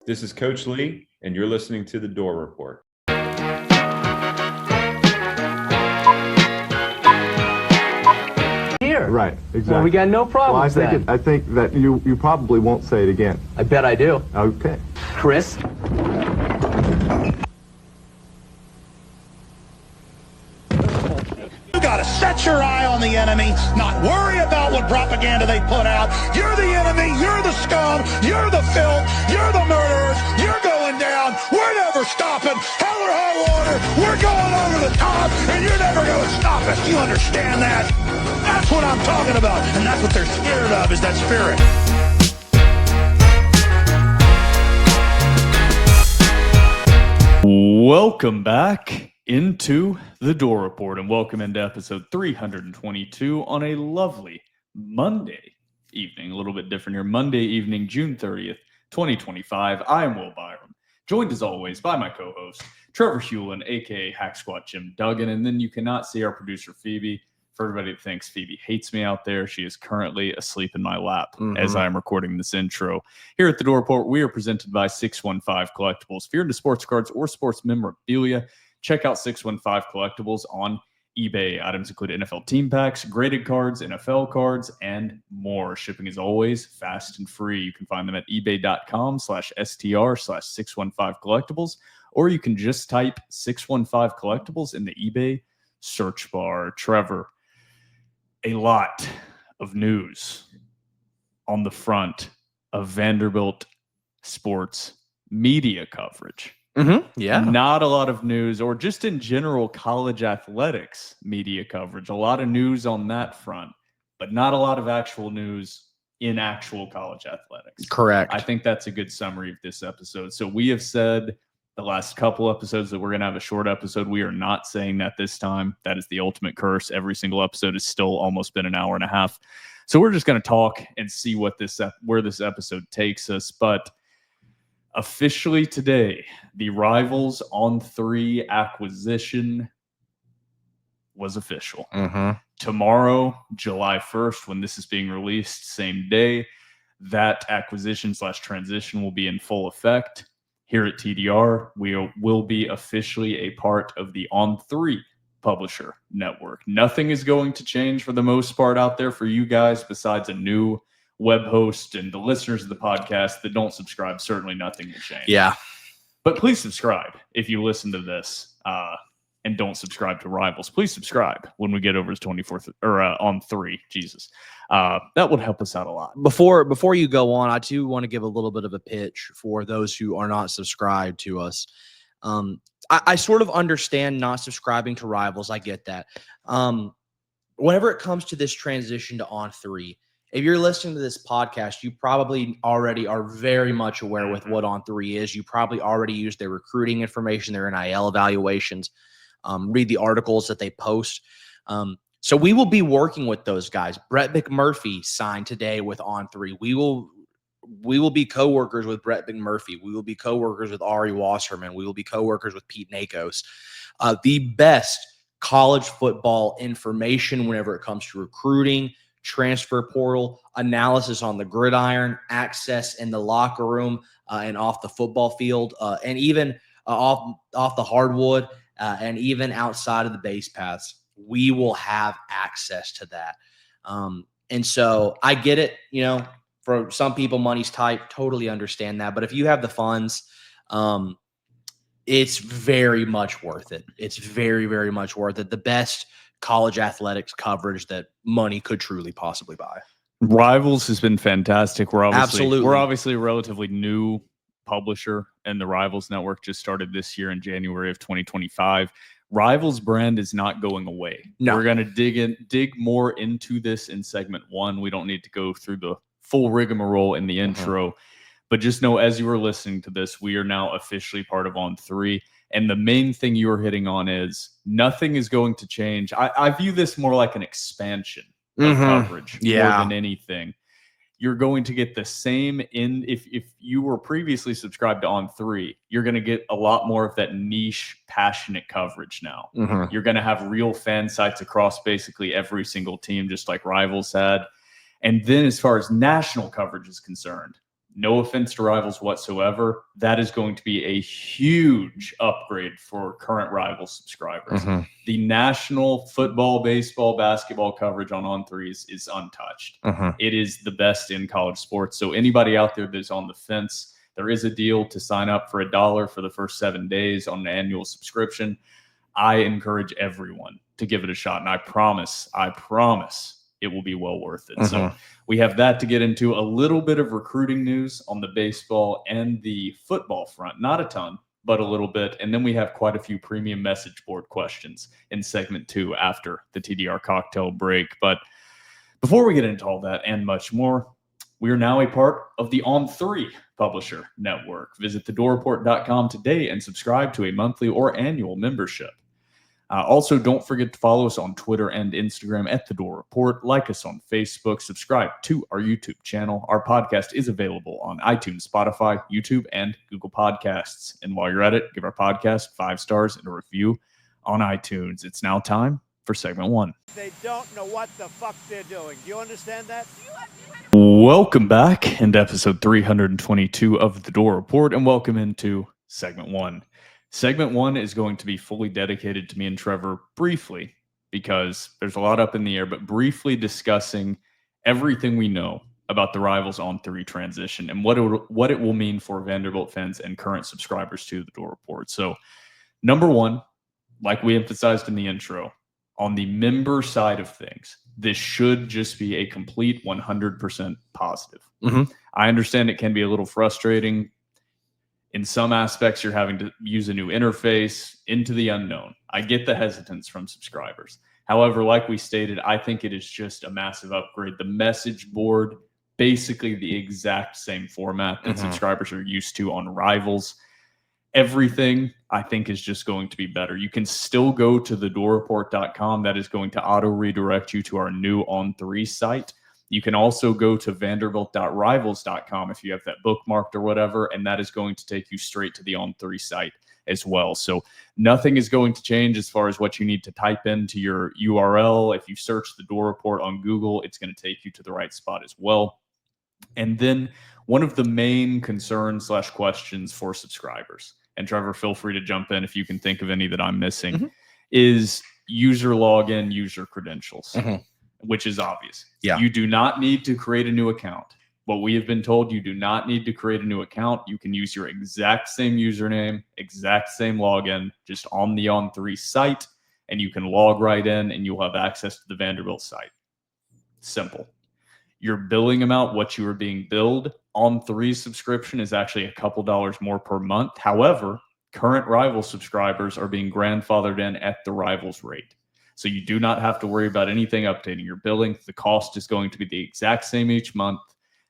This is Coach Lee, and you're listening to The Door Report. Here. Right, exactly. Well, we got no problems then. I think that you probably won't say it again. I bet I do. Okay. Chris? You gotta set your eye on the enemy, not worry about what propaganda they put out. You're the enemy, you're the scum, you're the filth, you're the murderers, you're going down. We're never stopping. Hell or high water, we're going over the top, and you're never gonna stop us. You understand that? That's what I'm talking about, and that's what they're scared of, is that spirit. Welcome back into the Door Report, and welcome into episode 322 on a lovely Monday evening. A little bit different here. Monday evening, June 30th, 2025. I am Will Byram, joined as always by my co-host, Trevor Hewlin, a.k.a. Hack Squad Jim Duggan. And then you cannot see our producer, Phoebe. For everybody that thinks Phoebe hates me out there, she is currently asleep in my lap as I am recording this intro. Here at the Door Report, we are presented by 615 Collectibles. If you're into sports cards or sports memorabilia, check out 615 Collectibles on eBay. Items include NFL team packs, graded cards, NFL cards, and more. Shipping is always fast and free. You can find them at ebay.com/str/615collectibles, or you can just type 615 Collectibles in the eBay search bar. Trevor, a lot of news on the front of Vanderbilt sports media coverage. Yeah. Not a lot of news, or just in general college athletics media coverage. A lot of news on that front, but not a lot of actual news in actual college athletics. Correct. I think that's a good summary of this episode. So we have said the last couple episodes that we're going to have a short episode. We are not saying that this time. That is the ultimate curse. Every single episode has still almost been an hour and a half. So we're just going to talk and see what where this episode takes us. But officially today, the Rivals On3 acquisition was official. Tomorrow, July 1st, when this is being released, same day, that acquisition/transition will be in full effect. Here at TDR, we will be officially a part of the On3 publisher network. Nothing is going to change for the most part out there for you guys besides a new web host, and the listeners of the podcast that don't subscribe, certainly nothing will change. Yeah. But please subscribe if you listen to this and don't subscribe to Rivals. Please subscribe when we get over to 24th or On3. Jesus. That would help us out a lot. Before you go on, I do want to give a little bit of a pitch for those who are not subscribed to us. I sort of understand not subscribing to Rivals. I get that. Whenever it comes to this transition to On3, if you're listening to this podcast, you probably already are very much aware with what On3 is. You probably already use their recruiting information, their NIL evaluations, read the articles that they post. So we will be working with those guys. Brett McMurphy signed today with On3. We will be coworkers with Brett McMurphy. We will be coworkers with Ari Wasserman. We will be coworkers with Pete Nakos. The best college football information whenever it comes to recruiting, transfer portal, analysis on the gridiron, access in the locker room and off the football field, and even off the hardwood, and even outside of the base paths. We will have access to that. And so I get it, for some people, money's tight. Totally understand that. But if you have the funds, it's very much worth it. It's very, very much worth it. The best college athletics coverage that money could truly possibly buy. Rivals has been fantastic. We're Absolutely. obviously a relatively new publisher, and the Rivals network just started this year in January of 2025. Rivals brand is not going away. No. We're going to dig more into this in segment 1. We don't need to go through the full rigmarole in the intro, but just know as you were listening to this, we are now officially part of On3. And the main thing you were hitting on is nothing is going to change. I view this more like an expansion of coverage more than anything. You're going to get the same if you were previously subscribed to On3, you're going to get a lot more of that niche, passionate coverage now. You're going to have real fan sites across basically every single team, just like Rivals had. And then as far as national coverage is concerned, no offense to Rivals whatsoever, that is going to be a huge upgrade for current Rivals subscribers. The national football, baseball, basketball coverage on On3 is untouched. It is the best in college sports. So anybody out there that's on the fence, there is a deal to sign up for $1 for the first 7 days on an annual subscription. I encourage everyone to give it a shot. And I promise it will be well worth it. So we have that to get into. A little bit of recruiting news on the baseball and the football front. Not a ton, but a little bit. And then we have quite a few premium message board questions in segment 2 after the TDR cocktail break. But before we get into all that and much more, we are now a part of the On3 Publisher Network. Visit thedoreport.com today and subscribe to a monthly or annual membership. Also, don't forget to follow us on Twitter and Instagram at The Door Report. Like us on Facebook. Subscribe to our YouTube channel. Our podcast is available on iTunes, Spotify, YouTube, and Google Podcasts. And while you're at it, give our podcast 5 stars and a review on iTunes. It's now time for segment 1. They don't know what the fuck they're doing. Do you understand that? Welcome back into episode 322 of The Door Report, and welcome into segment 1. Segment 1 is going to be fully dedicated to me and Trevor briefly, because there's a lot up in the air, but briefly discussing everything we know about the Rivals On3 transition and what it will mean for Vanderbilt fans and current subscribers to the Door Report. So, number 1, like we emphasized in the intro, on the member side of things, this should just be a complete 100% positive. I understand it can be a little frustrating. In some aspects, you're having to use a new interface into the unknown. I get the hesitance from subscribers. However, like we stated, I think it is just a massive upgrade. The message board, basically the exact same format that subscribers are used to on Rivals. Everything, I think, is just going to be better. You can still go to thedoreport.com. That is going to auto-redirect you to our new On3 site. You can also go to vanderbilt.rivals.com if you have that bookmarked or whatever, and that is going to take you straight to the On3 site as well. So nothing is going to change as far as what you need to type into your URL. If you search the Door Report on Google, it's going to take you to the right spot as well. And then one of the main concerns / questions for subscribers, and Trevor, feel free to jump in if you can think of any that I'm missing, is user login, user credentials. Which is obvious. Yeah. You do not need to create a new account. What we have been told, you do not need to create a new account. You can use your exact same username, exact same login, just on the On3 site, and you can log right in and you'll have access to the Vanderbilt site. Simple. Your billing amount, what you are being billed, On3 subscription is actually a couple dollars more per month. However, current Rivals subscribers are being grandfathered in at the Rivals rate. So you do not have to worry about anything updating your billing. The cost is going to be the exact same each month.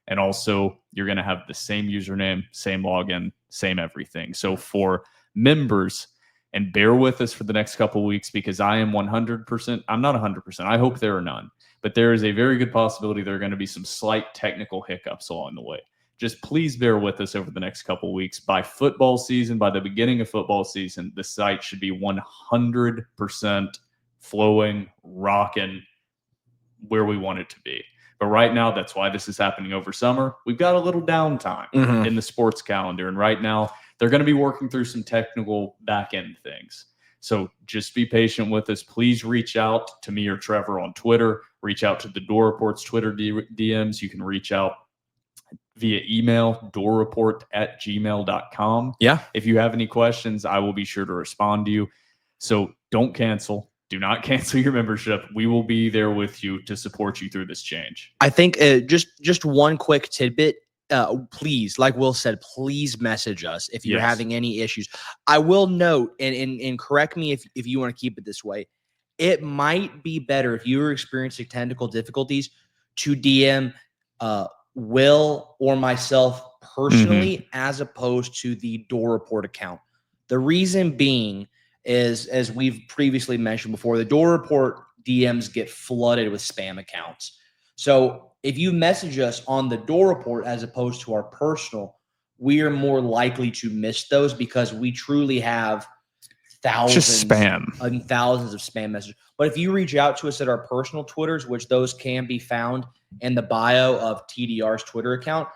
And also, you're going to have the same username, same login, same everything. So for members, and bear with us for the next couple of weeks, because I am 100%, I'm not 100%. I hope there are none. But there is a very good possibility there are going to be some slight technical hiccups along the way. Just please bear with us over the next couple of weeks. By football season, by the beginning of football season, the site should be 100% flowing, rocking, where we want it to be. But right now, that's why this is happening over summer. We've got a little downtime in the sports calendar. And right now, they're going to be working through some technical back-end things. So just be patient with us. Please reach out to me or Trevor on Twitter. Reach out to the Door Report's Twitter DMs. You can reach out via email, doorreport@gmail.com. Yeah. If you have any questions, I will be sure to respond to you. So don't cancel. Do not cancel your membership. We will be there with you to support you through this change. I think just one quick tidbit. Please, like Will said, please message us if you're having any issues. I will note, and correct me if you want to keep it this way, it might be better if you are experiencing technical difficulties to DM Will or myself personally as opposed to the Door Report account. The reason being is, as we've previously mentioned before, the Door Report DMs get flooded with spam accounts. So if you message us on the Door Report as opposed to our personal, we are more likely to miss those because we truly have thousands and thousands of spam messages. But if you reach out to us at our personal Twitters, which those can be found in the bio of TDR's Twitter account,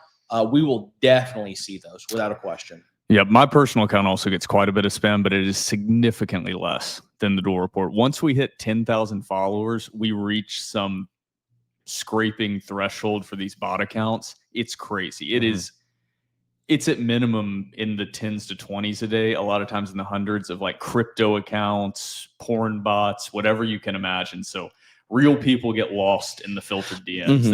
we will definitely see those without a question. Yeah, my personal account also gets quite a bit of spam, but it is significantly less than the Door Report. Once we hit 10,000 followers, we reach some scraping threshold for these bot accounts. It's crazy. It's at minimum in the 10s to 20s a day, a lot of times in the hundreds of like crypto accounts, porn bots, whatever you can imagine. So real people get lost in the filtered DMs.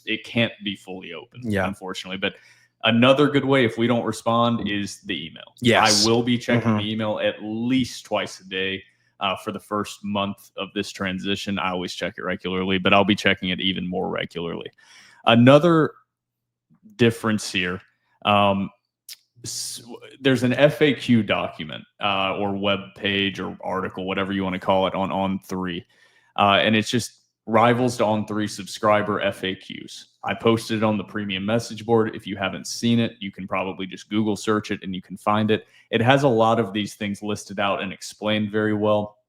It can't be fully open, unfortunately. But another good way, if we don't respond, is the email. Yes. I will be checking the email at least twice a day for the first month of this transition. I always check it regularly, but I'll be checking it even more regularly. Another difference here, there's an FAQ document or web page or article, whatever you want to call it, on On3. And it's just Rivals to On3 subscriber FAQs. I posted it on the premium message board. If you haven't seen it, you can probably just Google search it and you can find it. It has a lot of these things listed out and explained very well.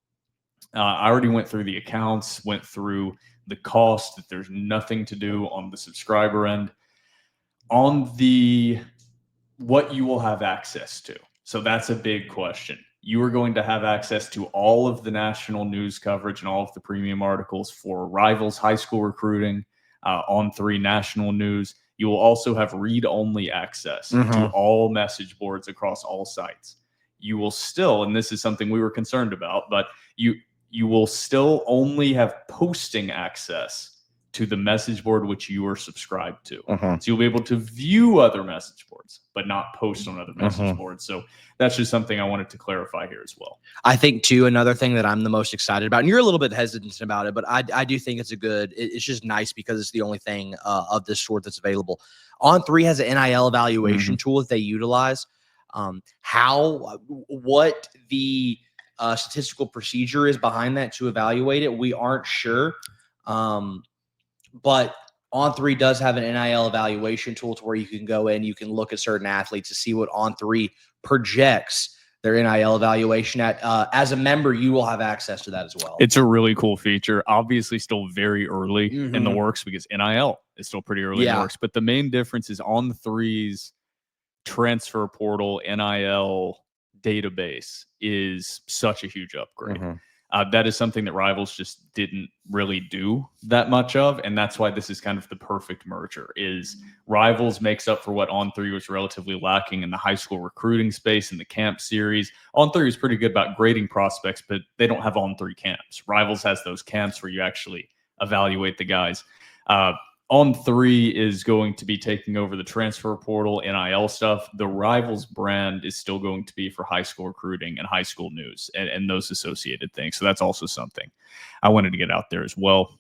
I already went through the accounts, went through the cost, that there's nothing to do on the subscriber end. On the what you will have access to. So that's a big question. You are going to have access to all of the national news coverage and all of the premium articles for Rivals high school recruiting, On3 national news. You will also have read-only access to all message boards across all sites. You will still, and this is something we were concerned about, but you will still only have posting access to the message board which you are subscribed to. So you'll be able to view other message boards, but not post on other message boards. So that's just something I wanted to clarify here as well. I think too, another thing that I'm the most excited about, and you're a little bit hesitant about it, but I do think it's it's just nice because it's the only thing of this sort that's available. On3 has an NIL evaluation tool that they utilize. What the statistical procedure is behind that to evaluate it, we aren't sure. But On3 does have an NIL evaluation tool to where you can go in, you can look at certain athletes to see what On3 projects their NIL evaluation at. As a member, you will have access to that as well. It's a really cool feature. Obviously still very early in the works because NIL is still pretty early in the works. But the main difference is On3's transfer portal NIL database is such a huge upgrade. That is something that Rivals just didn't really do that much of, and that's why this is kind of the perfect merger. Is Rivals makes up for what On3 was relatively lacking in the high school recruiting space in the camp series. On3 is pretty good about grading prospects, but they don't have On3 camps. Rivals has those camps where you actually evaluate the guys. On3 is going to be taking over the transfer portal, NIL stuff. The Rivals brand is still going to be for high school recruiting and high school news and those associated things. So that's also something I wanted to get out there as well.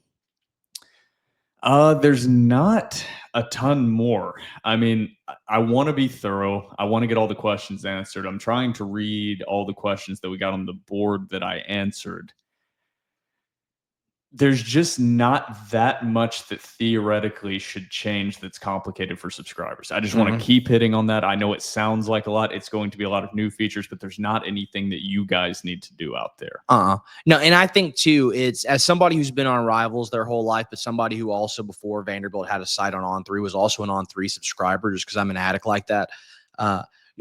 There's not a ton more. I mean, I want to be thorough. I want to get all the questions answered. I'm trying to read all the questions that we got on the board that I answered. There's just not that much that theoretically should change that's complicated for subscribers. I just want to keep hitting on that. I know it sounds like a lot. It's going to be a lot of new features, but there's not anything that you guys need to do out there. No, and I think too, it's as somebody who's been on Rivals their whole life, but somebody who also before Vanderbilt had a site on On3 was also an On3 subscriber, just because I'm an addict like that.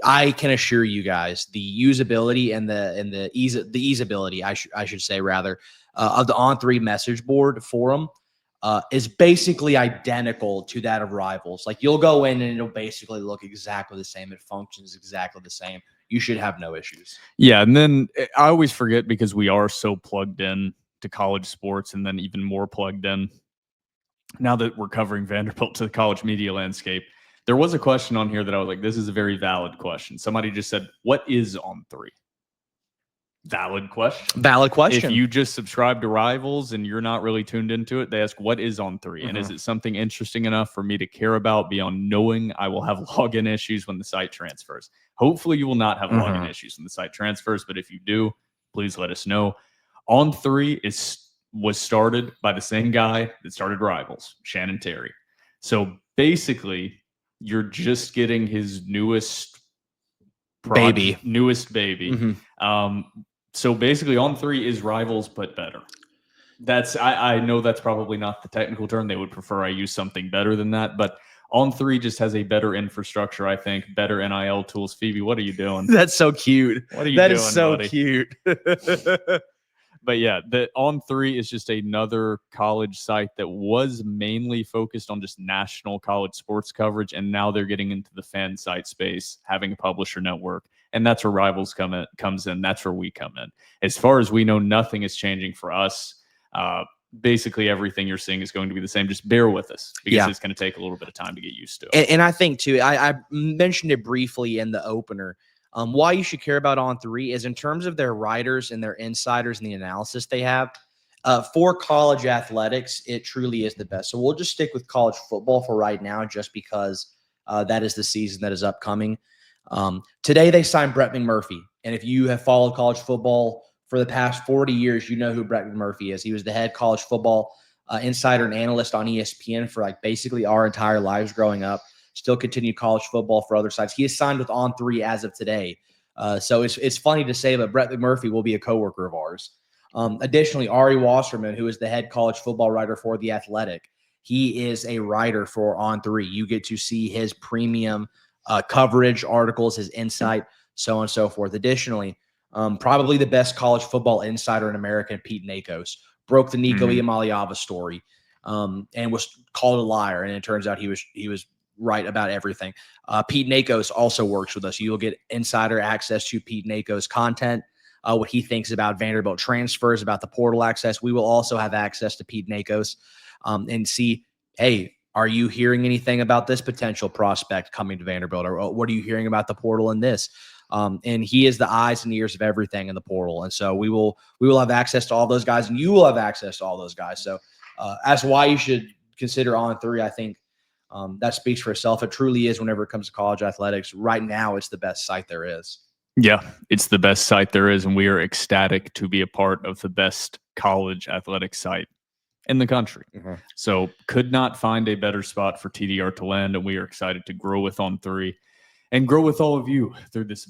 I can assure you guys the usability and the easeability, I should say rather, of the On3 message board forum is basically identical to that of Rivals. Like you'll go in and it'll basically look exactly the same. It functions exactly the same. You should have no issues. Yeah, and then I always forget because we are so plugged in to college sports, and then even more plugged in now that we're covering Vanderbilt to the college media landscape. There was a question on here that I was like, this is a very valid question. Somebody just said, what is On3? Valid question. Valid question. If you just subscribe to Rivals and you're not really tuned into it, they ask, what is On3? And is it something interesting enough for me to care about beyond knowing I will have login issues when the site transfers? Hopefully you will not have login issues when the site transfers, but if you do, please let us know. On3 was started by the same guy that started Rivals, Shannon Terry. So basically, you're just getting his newest baby. So basically, On3 is Rivals, but better. I know that's probably not the technical term. They would prefer I use something better than that. But On3 just has a better infrastructure, I think, better NIL tools. Phoebe, what are you doing? That's so cute. What are you That doing, is so buddy? cute. But yeah, the On3 is just another college site that was mainly focused on just national college sports coverage, and now they're getting into the fan site space, having a publisher network, and that's where Rivals comes in. That's where we come in. As far as we know, nothing is changing for us. Basically, everything you're seeing is going to be the same. Just bear with us because it's going to take a little bit of time to get used to it. And I think too, I mentioned it briefly in the opener. Why you should care about On3 is in terms of their writers and their insiders and the analysis they have. For college athletics, it truly is the best. So we'll just stick with college football for right now, just because that is the season that is upcoming. Today they signed Brett McMurphy, and if you have followed college football for the past 40 years, you know who Brett McMurphy is. He was the head college football insider and analyst on ESPN for like basically our entire lives growing up. Still continued college football for other sites. He is signed with On3 as of today. So it's funny to say, but Brett McMurphy will be a coworker of ours. Additionally, Ari Wasserman, who is the head college football writer for The Athletic, he is a writer for On3. You get to see his premium coverage, articles, his insight, so on and so forth. Additionally, probably the best college football insider in America, Pete Nakos, broke the Nico Iamaleava story and was called a liar. And it turns out he was right about everything. Pete Nakos also works with us. You'll get insider access to Pete Nakos' content, what he thinks about Vanderbilt transfers, about the portal access. We will also have access to Pete Nakos and see, hey, are you hearing anything about this potential prospect coming to Vanderbilt? Or what are you hearing about the portal in this? And he is the eyes and ears of everything in the portal. And so we will have access to all those guys, and you will have access to all those guys. So that's why you should consider On3. I think that speaks for itself. It truly is whenever it comes to college athletics. Right now, it's the best site there is. Yeah, it's the best site there is, and we are ecstatic to be a part of the best college athletic site in the country. So could not find a better spot for TDR to land, and we are excited to grow with On3 and grow with all of you through this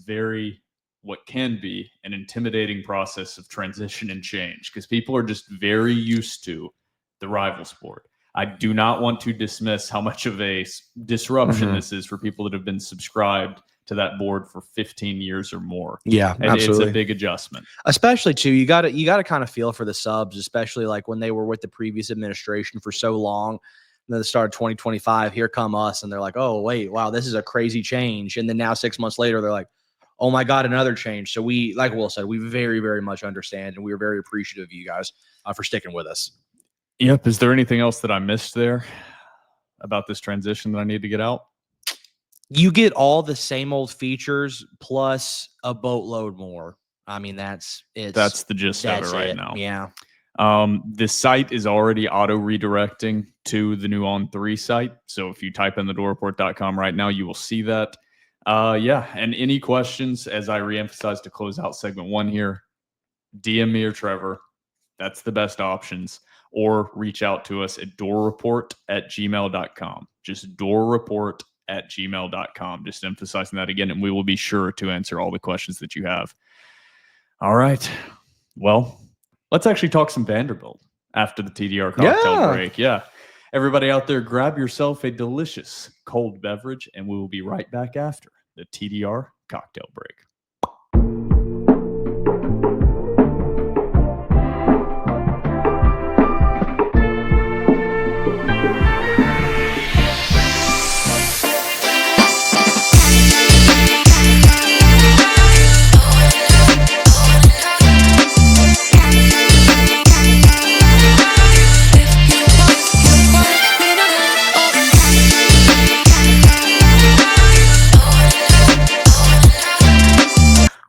what can be an intimidating process of transition and change, because people are just very used to the rival sport. I do not want to dismiss how much of a disruption this is for people that have been subscribed to that board for 15 years or more. Yeah, and absolutely. It's a big adjustment. Especially too, you got to kind of feel for the subs, especially like when they were with the previous administration for so long. And then the start of 2025, here come us, and they're like, oh wait, wow, this is a crazy change. And then now 6 months later, they're like, oh my God, another change. So we, like Will said, we very, very much understand, and we are very appreciative of you guys for sticking with us. Yep. Is there anything else that I missed there about this transition that I need to get out? You get all the same old features plus a boatload more. I mean, that's the gist of it right now. Yeah. The site is already auto redirecting to the new On3 site. So if you type in thedoopreport.com right now, you will see that. Yeah. And any questions, as I reemphasize to close out segment 1 here, DM me or Trevor. That's the best options. Or reach out to us at doorreport@gmail.com. Just doorreport@gmail.com. Just emphasizing that again, and we will be sure to answer all the questions that you have. All right. Well, let's actually talk some Vanderbilt after the TDR cocktail break. Yeah. Everybody out there, grab yourself a delicious cold beverage, and we will be right back after the TDR cocktail break.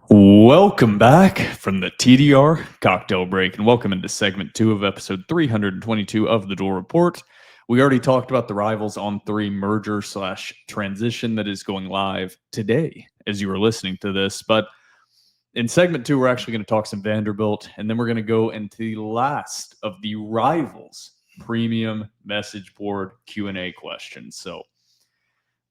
Welcome back from the TDR cocktail break, and welcome into segment 2 of episode 322 of the Door Report. We already talked about the Rivals On3 merger / transition that is going live today as you are listening to this. But in segment 2, we're actually going to talk some Vanderbilt, and then we're going to go into the last of the Rivals premium message board Q&A questions. So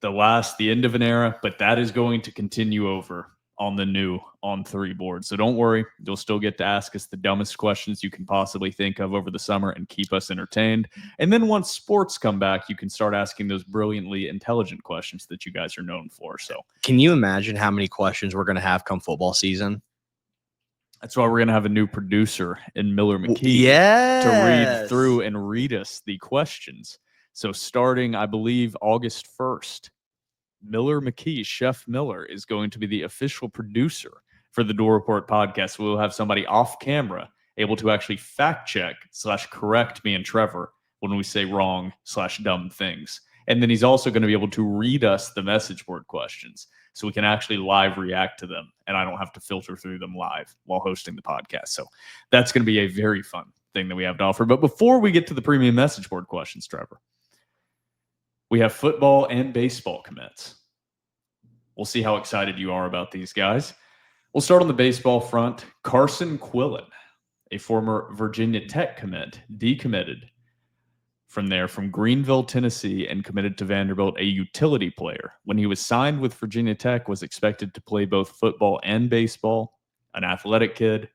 the end of an era, but that is going to continue over on the new On3 board. So don't worry, you'll still get to ask us the dumbest questions you can possibly think of over the summer and keep us entertained. And then once sports come back, you can start asking those brilliantly intelligent questions that you guys are known for. So Can you imagine how many questions we're going to have come football season? that's why we're going to have a new producer in Miller McKee Yes. to read through and read us the questions. So starting, I believe, August 1st, Miller McKee, Chef Miller, is going to be the official producer for the Door Report podcast. We'll have somebody off camera able to actually fact check / correct me and Trevor when we say wrong / dumb things. And then he's also going to be able to read us the message board questions so we can actually live react to them. And I don't have to filter through them live while hosting the podcast. So that's going to be a very fun thing that we have to offer. But before we get to the premium message board questions, Trevor, we have football and baseball commits. We'll see how excited you are about these guys. We'll start on the baseball front. Carson Quillen, a former Virginia Tech commit, decommitted from Greenville, Tennessee, and committed to Vanderbilt, a utility player. When he was signed with Virginia Tech, was expected to play both football and baseball, an athletic kid.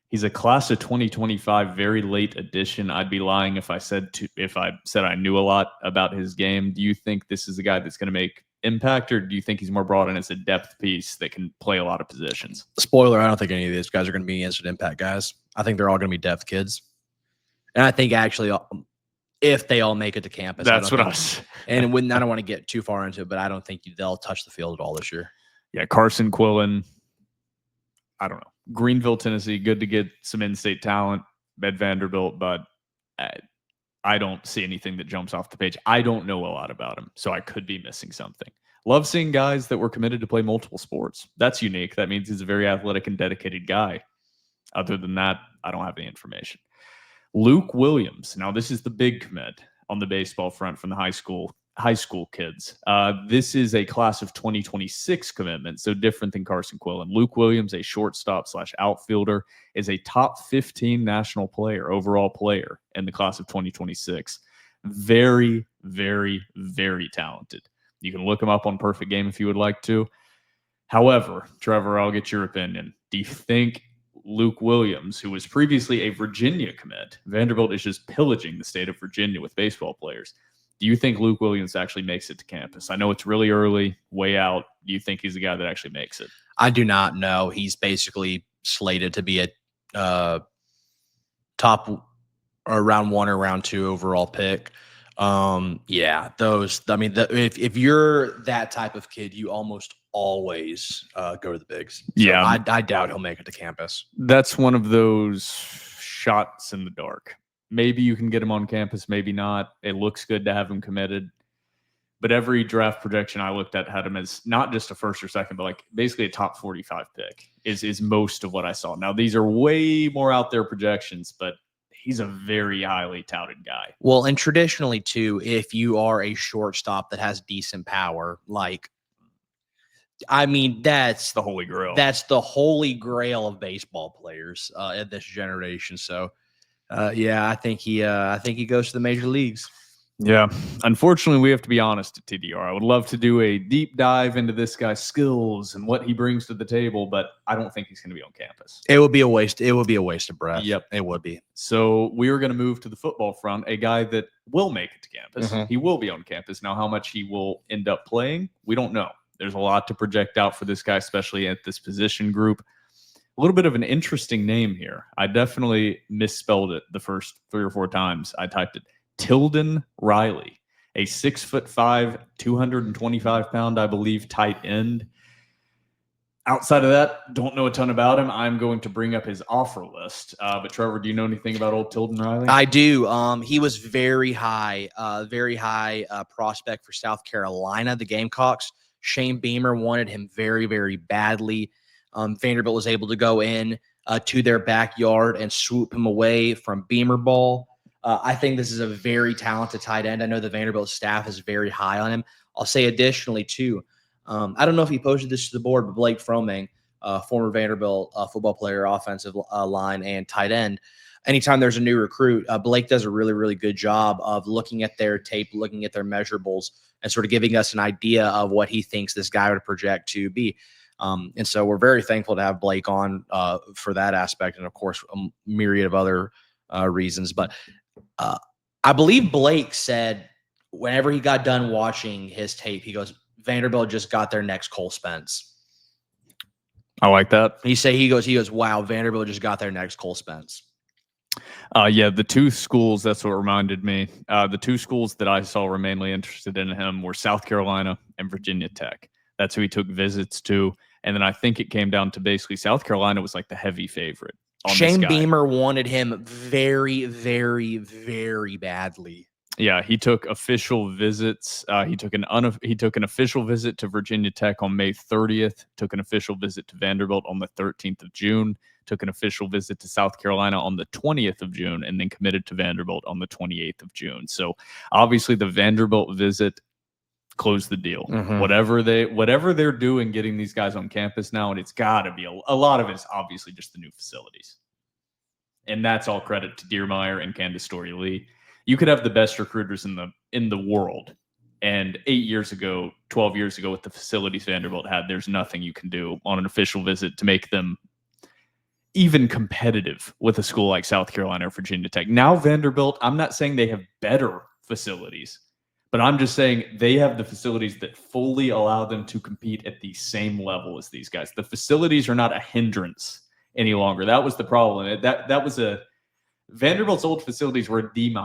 He's a class of 2025, very late addition. I'd be lying if I said I knew a lot about his game. Do you think this is a guy that's going to make impact, or do you think he's more brought in as a depth piece that can play a lot of positions? Spoiler, I don't think any of these guys are going to be instant impact guys. I think they're all going to be depth kids. And I think actually if they all make it to campus. That's what I was. And when I don't want to get too far into it, but I don't think they'll touch the field at all this year. Yeah, Carson Quillen, I don't know. Greenville, Tennessee, good to get some in-state talent at Vanderbilt, but I don't see anything that jumps off the page. I don't know a lot about him, so I could be missing something. Love seeing guys that were committed to play multiple sports. That's unique. That means he's a very athletic and dedicated guy. Other than that, I don't have any information. Luke Williams. Now, this is the big commit on the baseball front from the high school kids. This is a class of 2026 commitment, so different than Carson Quillen. Luke Williams, a shortstop / outfielder, is a top 15 national player, overall player in the class of 2026. Very, very, very talented. You can look him up on Perfect Game if you would like to. However, Trevor, I'll get your opinion. Do you think Luke Williams, who was previously a Virginia commit, Vanderbilt is just pillaging the state of Virginia with baseball players, do you think Luke Williams actually makes it to campus? I know it's really early, way out. Do you think he's the guy that actually makes it? I do not know. He's basically slated to be a top or round 1 or round 2 overall pick. Yeah, those. I mean, if you're that type of kid, you almost always go to the bigs. So yeah, I doubt he'll make it to campus. That's one of those shots in the dark. Maybe you can get him on campus, maybe not. It looks good to have him committed. But every draft projection I looked at had him as not just a first or second, but like basically a top 45 pick is most of what I saw. Now, these are way more out there projections, but he's a very highly touted guy. Well, and traditionally, too, if you are a shortstop that has decent power, that's the holy grail. That's the holy grail of baseball players in this generation. So, yeah, I think he goes to the major leagues. Yeah. Unfortunately, we have to be honest at TDR. I would love to do a deep dive into this guy's skills and what he brings to the table, but I don't think he's going to be on campus. It would be a waste. It would be a waste of breath. Yep. It would be. So we are going to move to the football front, a guy that will make it to campus. Mm-hmm. He will be on campus. Now, how much he will end up playing, we don't know. There's a lot to project out for this guy, especially at this position group. A little bit of an interesting name here. I definitely misspelled it the first 3 or 4 times I typed it. Tilden Riley, a 6'5", 225-pound, I believe, tight end. Outside of that, don't know a ton about him. I'm going to bring up his offer list. But Trevor, do you know anything about old Tilden Riley? I do. He was very high prospect for South Carolina, the Gamecocks. Shane Beamer wanted him very, very badly. Vanderbilt was able to go in to their backyard and swoop him away from Beamer ball. I think this is a very talented tight end. I know the Vanderbilt staff is very high on him. I'll say additionally, too, I don't know if he posted this to the board, but Blake Froming, former Vanderbilt football player, offensive line, and tight end, anytime there's a new recruit, Blake does a really, really good job of looking at their tape, looking at their measurables, and sort of giving us an idea of what he thinks this guy would project to be. And so we're very thankful to have Blake on for that aspect. And of course, a myriad of other reasons. But I believe Blake said whenever he got done watching his tape, he goes, Vanderbilt just got their next Cole Spence. I like that. He goes, wow, Vanderbilt just got their next Cole Spence. Yeah, the two schools, that's what reminded me. The two schools that I saw were mainly interested in him were South Carolina and Virginia Tech. That's who he took visits to. And then I think it came down to basically South Carolina was like the heavy favorite. Shane Beamer wanted him very, very, very badly. Yeah, he took official visits. He took an official visit to Virginia Tech on May 30th, took an official visit to Vanderbilt on the 13th of June, took an official visit to South Carolina on the 20th of June, and then committed to Vanderbilt on the 28th of June. So obviously the Vanderbilt visit closed the deal. Mm-hmm. Whatever they're doing getting these guys on campus now, and it's got to be a lot of it's obviously just the new facilities. And that's all credit to Deermeyer and Candace Story-Lee. You could have the best recruiters in the world, and 8 years ago, 12 years ago, with the facilities Vanderbilt had, there's nothing you can do on an official visit to make them even competitive with a school like South Carolina or Virginia Tech. Now Vanderbilt, I'm not saying they have better facilities, but I'm just saying they have the facilities that fully allow them to compete at the same level as these guys. The facilities are not a hindrance any longer. That was the problem. That was Vanderbilt's old facilities were a D-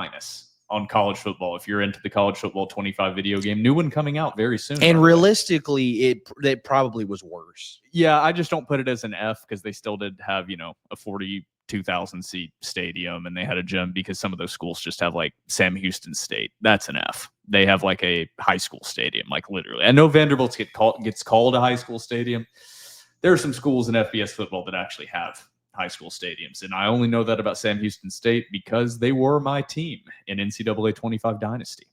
on college football. If you're into the college football 25 video game, new one coming out very soon. And realistically, it probably was worse. Yeah, I just don't put it as an F because they still did have, a 42,000 seat stadium, and they had a gym, because some of those schools just have like Sam Houston State. That's an F. They have like a high school stadium, like literally. I know Vanderbilt gets called a high school stadium. There are some schools in FBS football that actually have high school stadiums, and I only know that about Sam Houston State because they were my team in NCAA 25 Dynasty,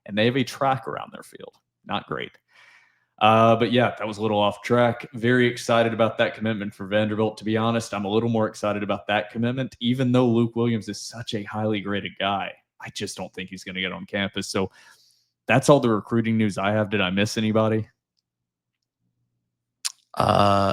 and they have a track around their field. Not great. But yeah, that was a little off track. Very excited about that commitment for Vanderbilt. To be honest, I'm a little more excited about that commitment, even though Luke Williams is such a highly graded guy. I just don't think he's going to get on campus. So that's all the recruiting news I have. Did I miss anybody?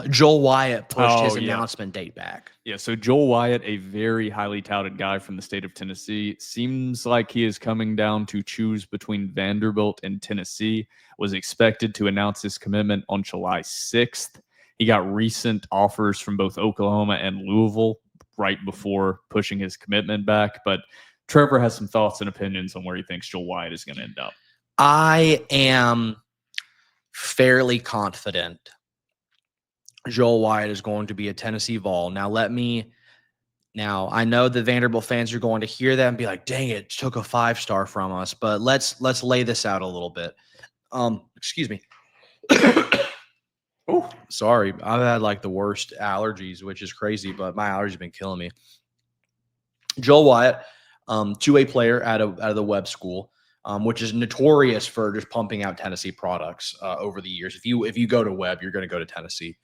Joel Wyatt pushed his announcement date back. Yeah, so Joel Wyatt, a very highly touted guy from the state of Tennessee, seems like he is coming down to choose between Vanderbilt and Tennessee. Was expected to announce his commitment on July 6th. He got recent offers from both Oklahoma and Louisville right before pushing his commitment back. But Trevor has some thoughts and opinions on where he thinks Joel Wyatt is going to end up. I am fairly confident Joel Wyatt is going to be a Tennessee Vol. Now, I know the Vanderbilt fans are going to hear that and be like, dang it, took a 5-star from us. But let's lay this out a little bit. Excuse me. Oh, sorry. I've had like the worst allergies, which is crazy, but my allergies have been killing me. Joel Wyatt, 2A player out of the Webb School, which is notorious for just pumping out Tennessee products over the years. If you go to Webb, you're going to go to Tennessee.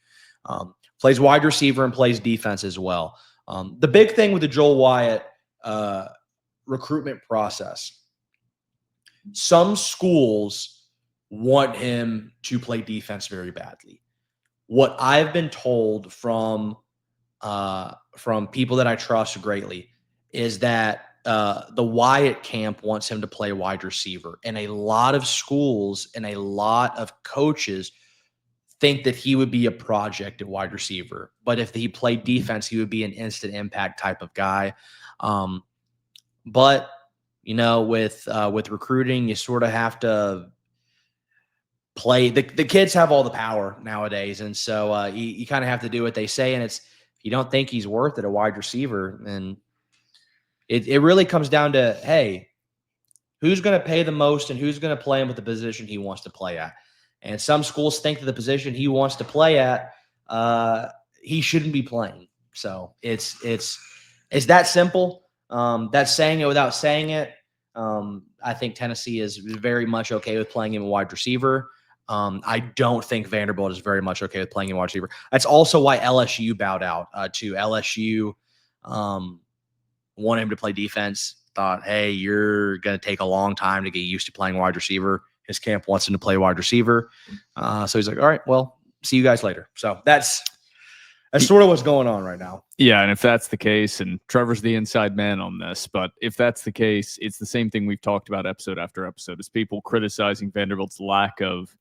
Plays wide receiver and plays defense as well. The big thing with the Joel Wyatt recruitment process, some schools want him to play defense very badly. What I've been told from people that I trust greatly is that the Wyatt camp wants him to play wide receiver, and a lot of schools and a lot of coaches think that he would be a project at wide receiver, but if he played defense, he would be an instant impact type of guy. But with recruiting, you sort of have to play. The kids have all the power nowadays, and so you kind of have to do what they say. And if you don't think he's worth it, a wide receiver, then it really comes down to, hey, who's going to pay the most and who's going to play him at the position he wants to play at. And some schools think that the position he wants to play at, he shouldn't be playing. So it's that simple. That's saying it without saying it. I think Tennessee is very much okay with playing him a wide receiver. I don't think Vanderbilt is very much okay with playing him wide receiver. That's also why LSU bowed out to LSU. Wanted him to play defense. Thought, hey, you're going to take a long time to get used to playing wide receiver. His camp wants him to play wide receiver. So he's like, all right, well, see you guys later. So that's sort of what's going on right now. Yeah, and if that's the case, and Trevor's the inside man on this, but if that's the case, it's the same thing we've talked about episode after episode, is people criticizing Vanderbilt's lack of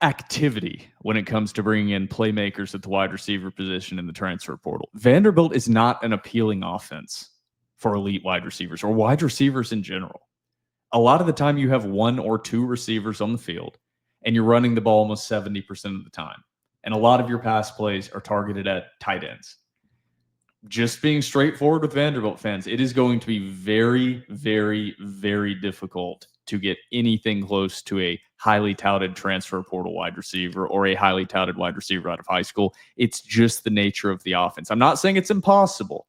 activity when it comes to bringing in playmakers at the wide receiver position in the transfer portal. Vanderbilt is not an appealing offense for elite wide receivers or wide receivers in general. A lot of the time you have 1 or 2 receivers on the field and you're running the ball almost 70% of the time. And a lot of your pass plays are targeted at tight ends. Just being straightforward with Vanderbilt fans, it is going to be very, very, very difficult to get anything close to a highly touted transfer portal wide receiver or a highly touted wide receiver out of high school. It's just the nature of the offense. I'm not saying it's impossible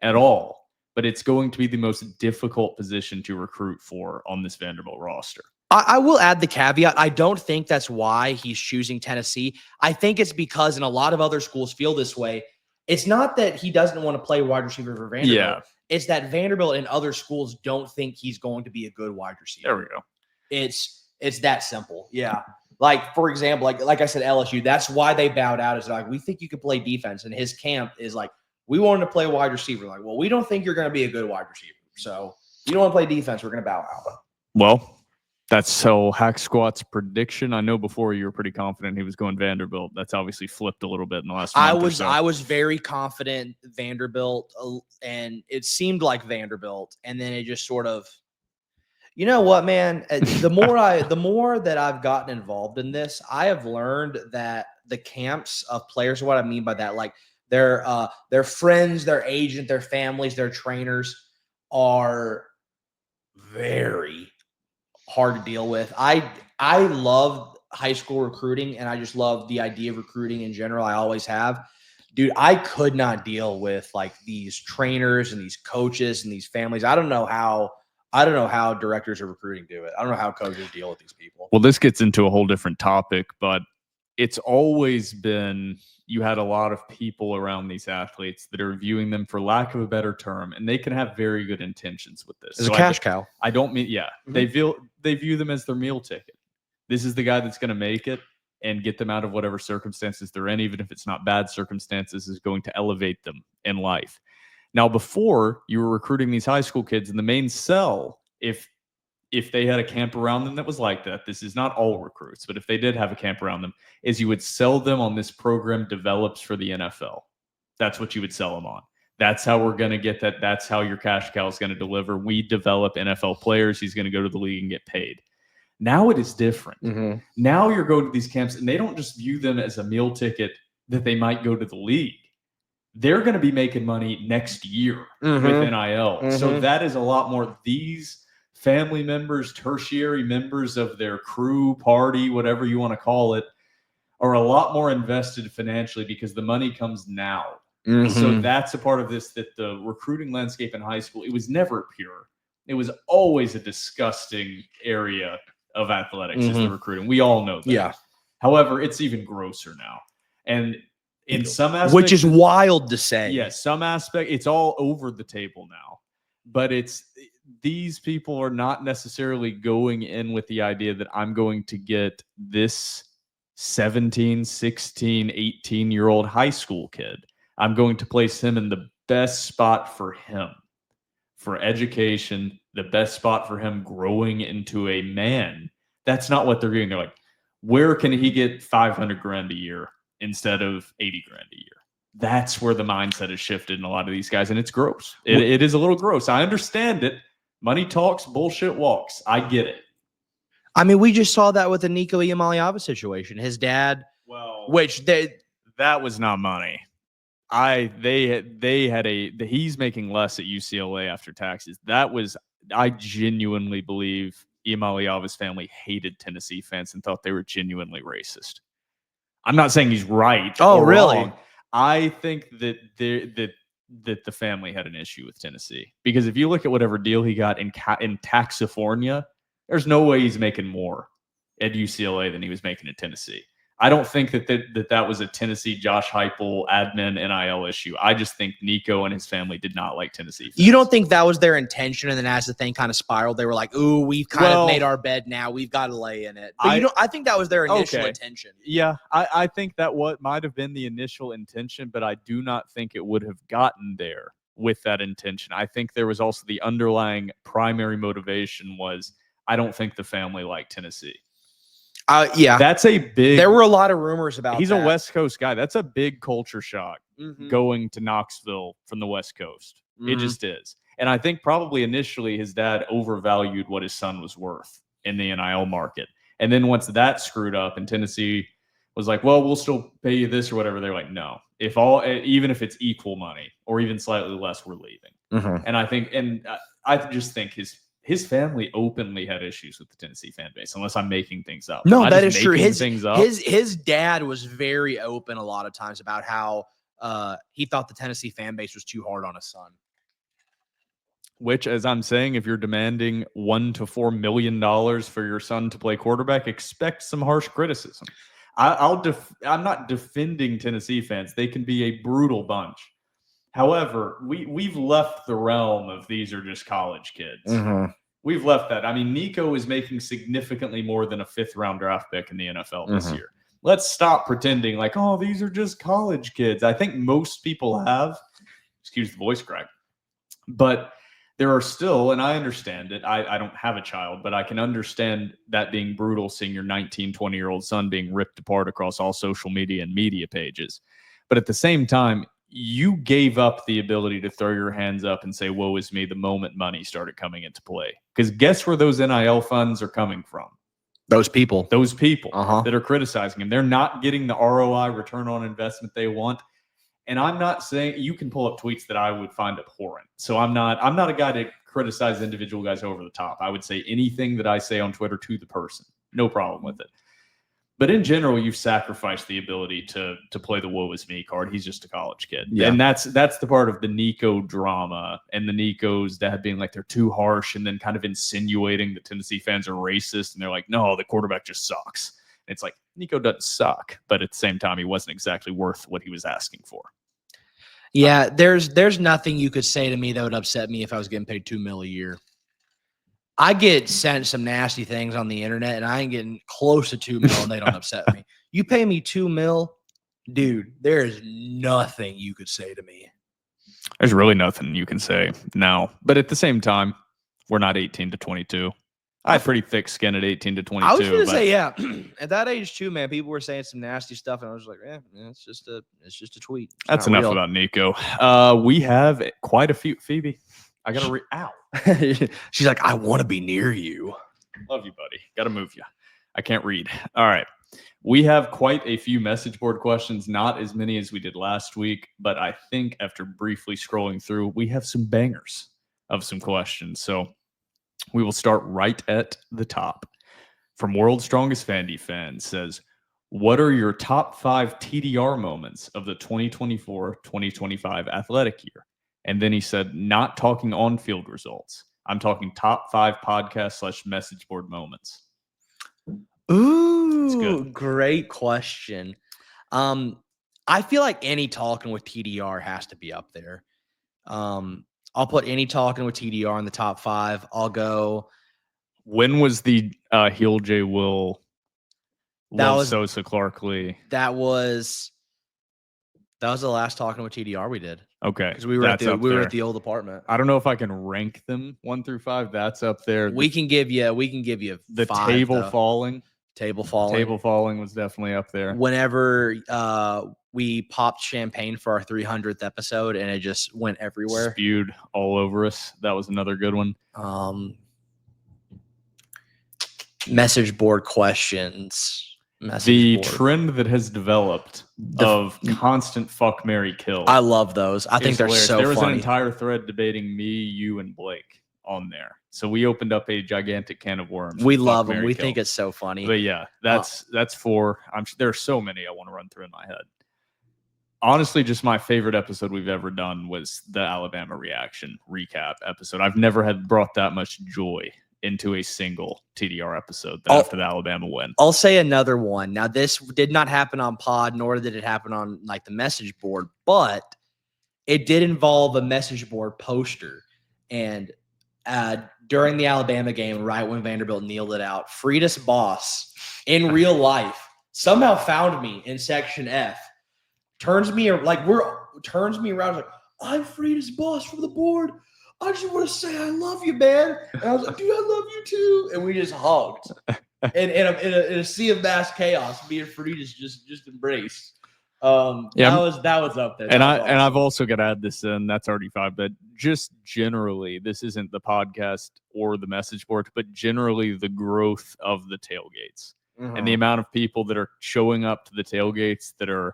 at all, but it's going to be the most difficult position to recruit for on this Vanderbilt roster. I will add the caveat. I don't think that's why he's choosing Tennessee. I think it's because, and a lot of other schools feel this way, it's not that he doesn't want to play wide receiver for Vanderbilt. Yeah. It's that Vanderbilt and other schools don't think he's going to be a good wide receiver. There we go. It's that simple. Yeah. Like, for example, like I said, LSU, that's why they bowed out. Is like, we think you can play defense. And his camp is like, we want him to play wide receiver. Like, well, we don't think you're going to be a good wide receiver. So you don't want to play defense. We're going to bow out. Well, that's so Hack Squat's prediction. I know before you were pretty confident he was going Vanderbilt. That's obviously flipped a little bit in the last month or so. I was very confident Vanderbilt, and it seemed like Vanderbilt, and then it just sort of, you know what, man? The more that I've gotten involved in this, I have learned that the camps of players, what I mean by that, like their friends, their agent, their families, their trainers are very hard to deal with. I love high school recruiting, and I just love the idea of recruiting in general. I always have. Dude, I could not deal with like these trainers and these coaches and these families. I don't know how directors of recruiting do it. I don't know how coaches deal with these people. Well, this gets into a whole different topic, but it's always been, you had a lot of people around these athletes that are viewing them, for lack of a better term, and they can have very good intentions with this. As a cash cow. I don't mean, yeah, they view them as their meal ticket. This is the guy that's going to make it and get them out of whatever circumstances they're in, even if it's not bad circumstances, is going to elevate them in life. Now, before, you were recruiting these high school kids, and the main sell, if they had a camp around them that was like that, this is not all recruits, but if they did have a camp around them, is you would sell them on this program develops for the NFL. That's what you would sell them on. That's how we're going to get that. That's how your cash cow is going to deliver. We develop NFL players. He's going to go to the league and get paid. Now it is different. Mm-hmm. Now you're going to these camps, and they don't just view them as a meal ticket that they might go to the league. They're going to be making money next year with NIL. Mm-hmm. So that is a lot more. These family members, tertiary members of their crew, party, whatever you want to call it, are a lot more invested financially because the money comes now. Mm-hmm. So that's a part of this, that the recruiting landscape in high school, it was never pure. It was always a disgusting area of athletics, is the recruiting. We all know that. Yeah. However, it's even grosser now. And in some aspects, which is wild to say. Yeah, some aspect, it's all over the table now. But these people are not necessarily going in with the idea that I'm going to get this 17, 16, 18-year-old high school kid. I'm going to place him in the best spot for him, for education, the best spot for him growing into a man. That's not what they're doing. They're like, where can he get $500,000 a year instead of $80,000 a year? That's where the mindset has shifted in a lot of these guys, and it's gross. It is a little gross. I understand it. Money talks, bullshit walks. I get it. I mean, we just saw that with the Nico Iamaleava situation. His dad, that was not money. He's making less at UCLA after taxes. I genuinely believe Iamaleava's family hated Tennessee fans and thought they were genuinely racist. I'm not saying he's right. Oh, really? Wrong. I think that the family had an issue with Tennessee, because if you look at whatever deal he got in Taxifornia, there's no way he's making more at UCLA than he was making at Tennessee. I don't think that was a Tennessee Josh Heupel admin NIL issue. I just think Nico and his family did not like Tennessee fans. You don't think that was their intention, and then as the thing kind of spiraled, they were like, "Ooh, we've kind of made our bed now. We've got to lay in it." But I think that was their initial intention. Yeah, I think that what might have been the initial intention, but I do not think it would have gotten there with that intention. I think there was also the underlying primary motivation was I don't think the family liked Tennessee. Yeah, that's a big. There were a lot of rumors about. He's a West Coast guy. That's a big culture shock going to Knoxville from the West Coast. It just is. And I think probably initially his dad overvalued what his son was worth in the NIL market. And then once that screwed up and Tennessee was like, well, we'll still pay you this or whatever. They're like, no, even if it's equal money or even slightly less, we're leaving. And I just think his family openly had issues with the Tennessee fan base, unless I'm making things up. No, that is true. His dad was very open a lot of times about how he thought the Tennessee fan base was too hard on his son. Which, as I'm saying, if you're demanding $1 to $4 million for your son to play quarterback, expect some harsh criticism. I'm not defending Tennessee fans. They can be a brutal bunch. However, we've left the realm of these are just college kids. We've left that. I mean, Nico is making significantly more than a 5th-round draft pick in the NFL this year. Let's stop pretending like, oh, these are just college kids. I think most people have, excuse the voice crack, but there are still, and I understand it. I don't have a child, but I can understand that being brutal, seeing your 19, 20-year-old son being ripped apart across all social media and media pages. But at the same time, you gave up the ability to throw your hands up and say, woe is me, the moment money started coming into play. Because guess where those NIL funds are coming from? Those people that are criticizing him. They're not getting the ROI, return on investment they want. And I'm not saying you can pull up tweets that I would find abhorrent. So I'm not a guy to criticize individual guys over the top. I would say anything that I say on Twitter to the person. No problem with it. But in general, you've sacrificed the ability to play the woe is me card. He's just a college kid. Yeah. And that's the part of the Nico drama and the Nico's dad being like they're too harsh and then kind of insinuating that Tennessee fans are racist. And they're like, no, the quarterback just sucks. And it's like, Nico doesn't suck. But at the same time, he wasn't exactly worth what he was asking for. Yeah, there's nothing you could say to me that would upset me if I was getting paid $2 million a year. I get sent some nasty things on the internet, and I ain't getting close to $2 million, and they don't upset me. You pay me $2 million, dude, there is nothing you could say to me. There's really nothing you can say now. But at the same time, we're not 18 to 22. I had pretty thick skin at 18 to 22. I was going to say, yeah. At that age, too, man, people were saying some nasty stuff, and I was like, it's just a tweet. It's That's enough real. About Nico. We have quite a few. Phoebe, I got to read out. She's like, I want to be near you. Love you, buddy. Got to move you. I can't read. All right. We have quite a few message board questions, not as many as we did last week, but I think after briefly scrolling through, we have some bangers of some questions. So we will start right at the top. From World's Strongest Vandy Fan says, what are your top 5 TDR moments of the 2024-2025 athletic year? And then he said, not talking on-field results. I'm talking top 5 podcast / message board moments. Ooh, great question. I feel like any talking with TDR has to be up there. I'll put any talking with TDR in the top 5. I'll go. When was the Heel J. Will Sosa Clark Lee? That was the last talking with TDR we did. Okay, because we were at the old apartment. I don't know if I can rank them 1 through 5. That's up there. We can give you the 5, table falling. Table falling. Table falling was definitely up there. Whenever we popped champagne for our 300th episode and it just went everywhere. Spewed all over us. That was another good one. Message board questions. Trend that has developed of constant fuck, marry, kill. I love those. I think they're hilarious. so funny. There was an entire thread debating me, you, and Blake on there. So we opened up a gigantic can of worms. We love them. We think it's so funny. But yeah, that's 4. There are so many I want to run through in my head. Honestly, just my favorite episode we've ever done was the Alabama reaction recap episode. I've never had brought that much joy into a single TDR episode after the Alabama win. I'll say another one. Now, this did not happen on pod, nor did it happen on like the message board, but it did involve a message board poster. And during the Alabama game, right when Vanderbilt kneeled it out, Frida's boss in real life somehow found me in section F, turns me around, like, I'm Frida's boss from the board. I just want to say I love you, man. And I was like, dude, I love you too. And we just hugged. And in a sea of mass chaos, me and Frida's just embraced. That was up there. And I've also got to add this in. That's already 5, but just generally, this isn't the podcast or the message board, but generally the growth of the tailgates and the amount of people that are showing up to the tailgates that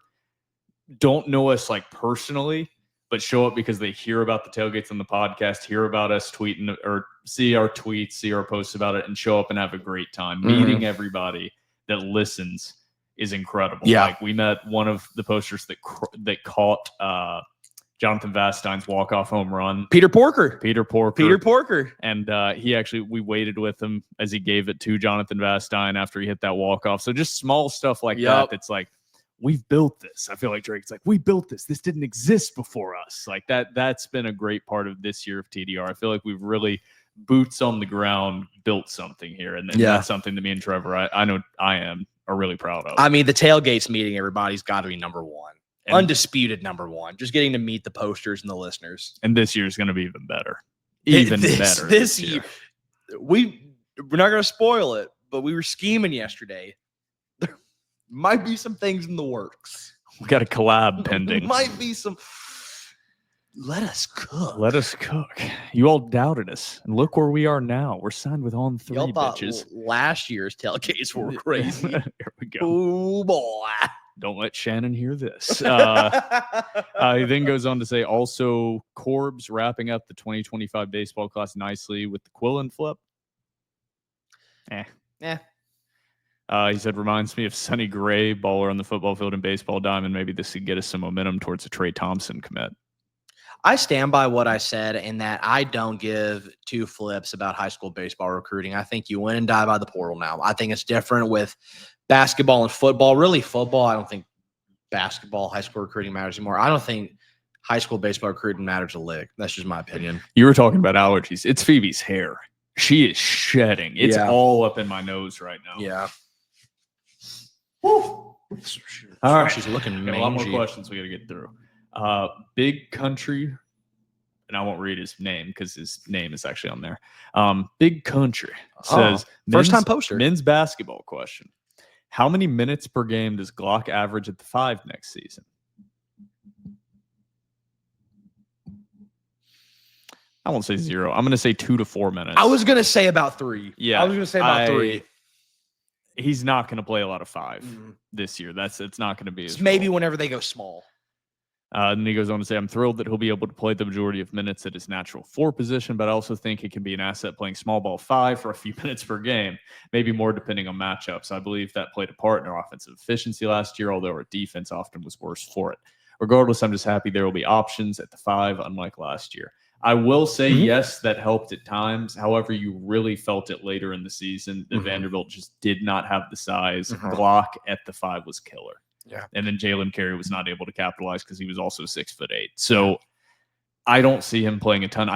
don't know us like personally, but show up because they hear about the tailgates on the podcast, hear about us tweeting or see our tweets, see our posts about it, and show up and have a great time. Meeting everybody that listens is incredible. Yeah. Like we met one of the posters that caught Jonathan Vastein's walk-off home run. Peter Porker. And we waited with him as he gave it to Jonathan Vastein after he hit that walk-off. So just small stuff like that. That's like, we've built this. I feel like Drake's like, we built this. This didn't exist before us. Like that's been a great part of this year of TDR. I feel like we've really boots on the ground built something here. And that's something that me and Trevor, I know I are really proud of. I mean, the tailgates meeting, everybody's got to be number one. Undisputed number one. Just getting to meet the posters and the listeners. And this year is going to be even better. Better. This year. We're not going to spoil it, but we were scheming yesterday. There might be some things in the works. We got a collab pending. Might be some. Let us cook. You all doubted us. And look where we are now. We're signed with On3, y'all thought bitches. Last year's tailgates were crazy. Here we go. Oh, boy. Don't let Shannon hear this. He then goes on to say, also, Corbs wrapping up the 2025 baseball class nicely with the Quillen flip. He said, reminds me of Sonny Gray, baller on the football field and baseball diamond. Maybe this could get us some momentum towards a Trey Thompson commit. I stand by what I said in that I don't give two flips about high school baseball recruiting. I think you win and die by the portal now. I think it's different with basketball and football. Really, football, I don't think basketball, high school recruiting matters anymore. I don't think high school baseball recruiting matters a lick. That's just my opinion. You were talking about allergies. It's Phoebe's hair. She is shedding. It's all up in my nose right now. Yeah. Woo. All right. She's looking mangy. A lot more questions we got to get through. Big Country, and I won't read his name because his name is actually on there. Big Country says, first time poster. Men's basketball question. How many minutes per game does Glock average at the 5 next season? I won't say 0. I'm going to say 2 to 4 minutes. I was going to say about 3. Yeah. I was going to say about 3. He's not going to play a lot of 5 this year. It's not going to be his maybe role. whenever they go small. And he goes on to say, I'm thrilled that he'll be able to play the majority of minutes at his natural 4 position, but I also think he can be an asset playing small ball 5 for a few minutes per game, maybe more depending on matchups. I believe that played a part in our offensive efficiency last year, although our defense often was worse for it. Regardless, I'm just happy there will be options at the 5, unlike last year. I will say, yes, that helped at times. However, you really felt it later in the season that Vanderbilt just did not have the size. Glock at the 5 was killer. Yeah. And then Jalen Carey was not able to capitalize because he was also 6'8". So I don't see him playing a ton.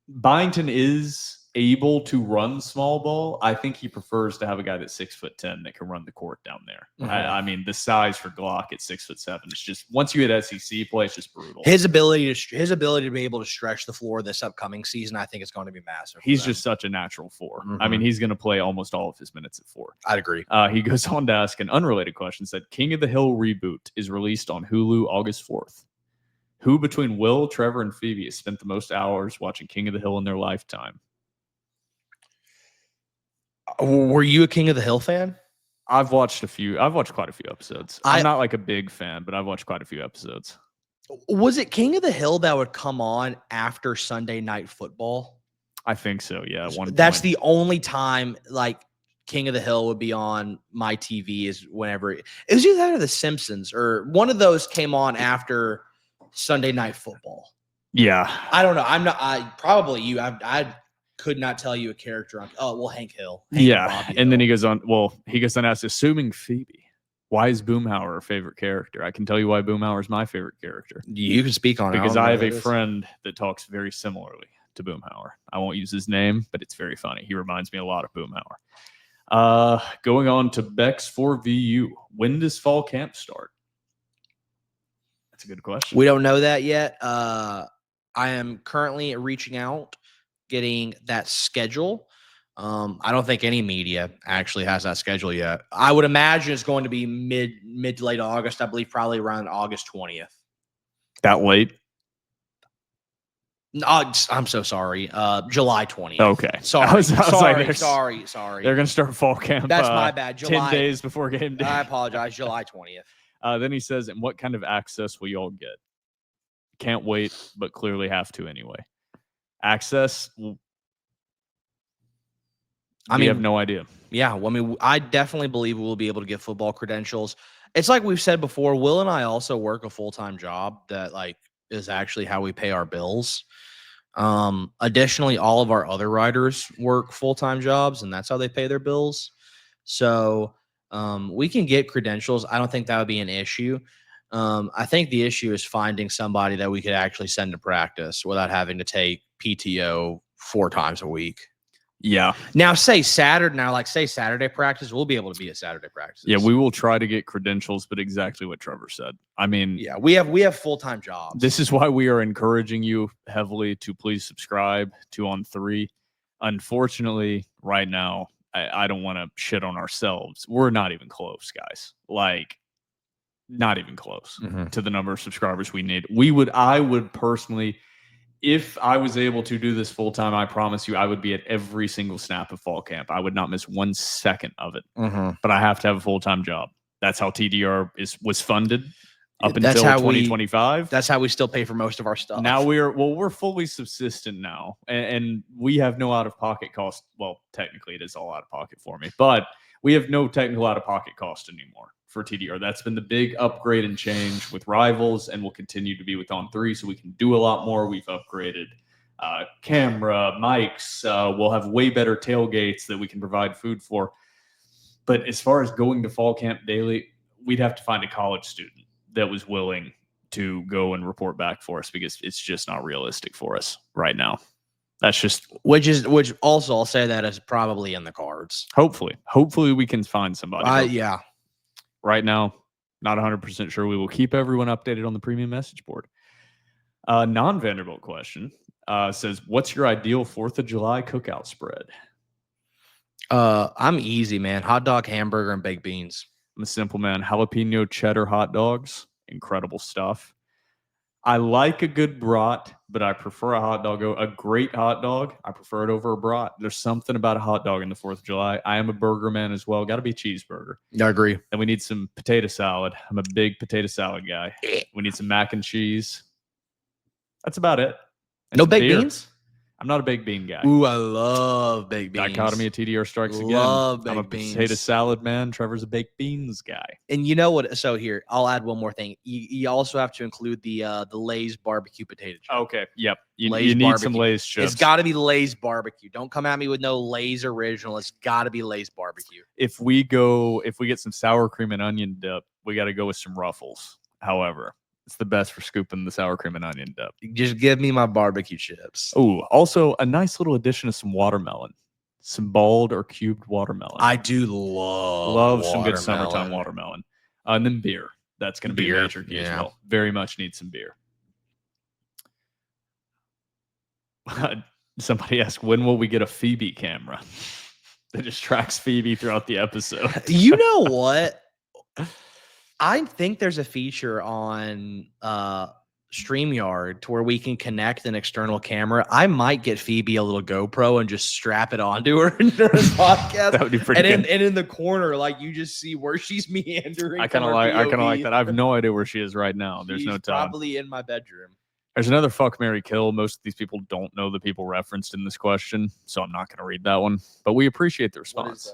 Byington is able to run small ball. I think he prefers to have a guy that's 6'10" that can run the court down there. I mean, the size for Glock at 6'7" is just, once you hit SEC play, it's just brutal. His ability to be able to stretch the floor this upcoming season, I think, is going to be massive. He's just such a natural 4. I mean, he's going to play almost all of his minutes at 4. I'd agree. He goes on to ask an unrelated question. Said, King of the Hill reboot is released on Hulu August 4th. Who between Will, Trevor, and Phoebe has spent the most hours watching King of the Hill in their lifetime? Were you a King of the Hill fan? I've watched quite a few episodes. I'm not like a big fan, but I've watched quite a few episodes. Was it King of the Hill that would come on after Sunday Night Football? I think so, yeah. That's the only time like King of the Hill would be on my TV is whenever it was either that or The Simpsons or one of those came on after Sunday Night Football. Yeah. I don't know. I could not tell you a character on. Oh well, Hank Hill. Hank Bobby and then he goes on. Well, he goes on. Asks, assuming Phoebe. Why is Boomhauer a favorite character? I can tell you why Boomhauer is my favorite character. You can speak on it. Because I have a friend that talks very similarly to Boomhauer. I won't use his name, but it's very funny. He reminds me a lot of Boomhauer. Going on to Bex 4VU. When does fall camp start? That's a good question. We don't know that yet. I am currently reaching out, getting that schedule. I don't think any media actually has that schedule yet. I would imagine it's going to be mid to late August. I believe probably around August 20th. That late? I'm so sorry. July 20th. Okay. Sorry. I was like, sorry. They're going to start fall camp. That's my bad. 10 days before game day. I apologize. July 20th. Then he says, and what kind of access will y'all get? Can't wait, but clearly have to anyway. Access, we have no idea. Yeah, well, I mean, I definitely believe we'll be able to get football credentials. It's like we've said before, Will and I also work a full-time job that like is actually how we pay our bills. Additionally, all of our other riders work full-time jobs, and that's how they pay their bills. So we can get credentials. I don't think that would be an issue. I think the issue is finding somebody that we could actually send to practice without having to take PTO 4 times a week. Yeah. Now, say Saturday practice, we'll be able to be at Saturday practice. Yeah, we will try to get credentials, but exactly what Trevor said. I mean, yeah, we have full-time jobs. This is why we are encouraging you heavily to please subscribe to On3. Unfortunately, right now, I don't want to shit on ourselves. We're not even close, guys. Like, not even close to the number of subscribers we need. I would personally, if I was able to do this full time, I promise you, I would be at every single snap of fall camp. I would not miss 1 second of it. But I have to have a full time job. That's how TDR was funded up until 2025. That's how we still pay for most of our stuff. Now we're fully subsistent now, and we have no out of pocket cost. Well, technically, it is all out of pocket for me, but we have no technical out of pocket cost anymore for TDR. That's been the big upgrade and change with Rivals, and will continue to be with On3, so we can do a lot more. We've upgraded camera, mics. We'll have way better tailgates that we can provide food for. But as far as going to fall camp daily, we'd have to find a college student that was willing to go and report back for us, because it's just not realistic for us right now. That's just which also I'll say that is probably in the cards. Hopefully we can find somebody. Yeah. Right now, not 100% sure. We will keep everyone updated on the premium message board. Non-Vanderbilt question says, what's your ideal 4th of July cookout spread? I'm easy, man. Hot dog, hamburger, and baked beans. I'm a simple man. Jalapeno cheddar hot dogs. Incredible stuff. I like a good brat, but I prefer a great hot dog. I prefer it over a brat. There's something about a hot dog in the 4th of July. I am a burger man as well. Got to be a cheeseburger. I agree. And we need some potato salad. I'm a big potato salad guy. We need some mac and cheese. That's about it. And no baked beans? I'm not a baked bean guy. Ooh, I love baked beans. Dichotomy of TDR strikes again. Love I'm a baked beans. potato salad man. Trevor's a baked beans guy. And you know what? So here, I'll add one more thing. You also have to include the Lay's barbecue potato chips. Okay. Yep. You Lay's need barbecue. some Lay's chips. It's got to be Lay's barbecue. Don't come at me with no Lay's original. It's got to be Lay's barbecue. If we get some sour cream and onion dip, we got to go with some Ruffles. However, it's the best for scooping the sour cream and onion dip. Just give me my barbecue chips. Oh, also a nice little addition of some watermelon, some balled or cubed watermelon. I do love some good summertime watermelon. And then beer. That's going to be a major key as well. Very much need some beer. Somebody asked, when will we get a Phoebe camera that just tracks Phoebe throughout the episode? You know what? I think there's a feature on StreamYard to where we can connect an external camera. I might get Phoebe a little GoPro and just strap it onto her during the podcast. That would be pretty good. And in the corner, like you just see where she's meandering. I kind of like that. I have no idea where she is right now. There's no time. Probably in my bedroom. There's another fuck, marry, kill. Most of these people don't know the people referenced in this question, so I'm not going to read that one. But we appreciate the response.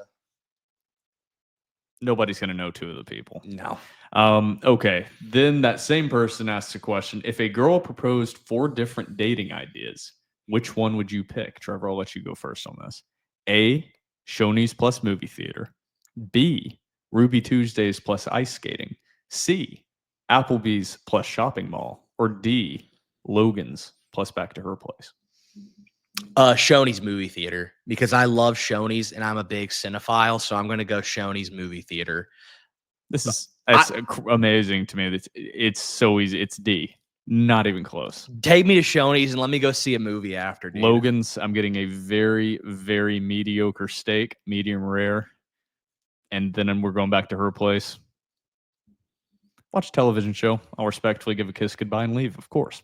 Nobody's going to know 2 of the people. No. Okay. Then that same person asks a question. If a girl proposed 4 different dating ideas, Which one would you pick? Trevor, I'll let you go first on this. A, Shoney's plus movie theater. B, Ruby Tuesdays plus ice skating. C, Applebee's plus shopping mall. Or D, Logan's plus back to her place. Shoney's movie theater, because I love Shoney's and I'm a big cinephile, so I'm going to go Shoney's movie theater. It's amazing to me. It's so easy. It's D. Not even close. Take me to Shoney's and let me go see a movie after, dude. Logan's, I'm getting a very, very mediocre steak, medium rare. And then we're going back to her place. Watch a television show. I'll respectfully give a kiss goodbye and leave, of course.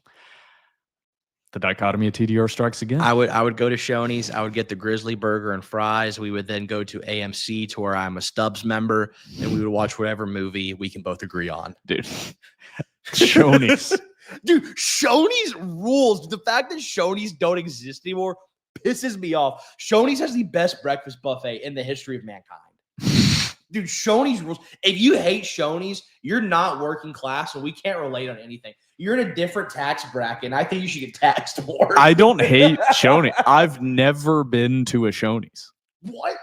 The dichotomy of TDR strikes again. I would go to Shoney's. I would get the Grizzly Burger and fries. We would then go to AMC, to where I'm a Stubbs member, and we would watch whatever movie we can both agree on. Dude, Shoney's. Dude, Shoney's rules. The fact that Shoney's don't exist anymore pisses me off. Shoney's has the best breakfast buffet in the history of mankind. Dude, Shoney's rules. If you hate Shoney's, you're not working class, and we can't relate on anything. You're in a different tax bracket, and I think you should get taxed more. I don't hate Shoney. I've never been to a Shoney's. What?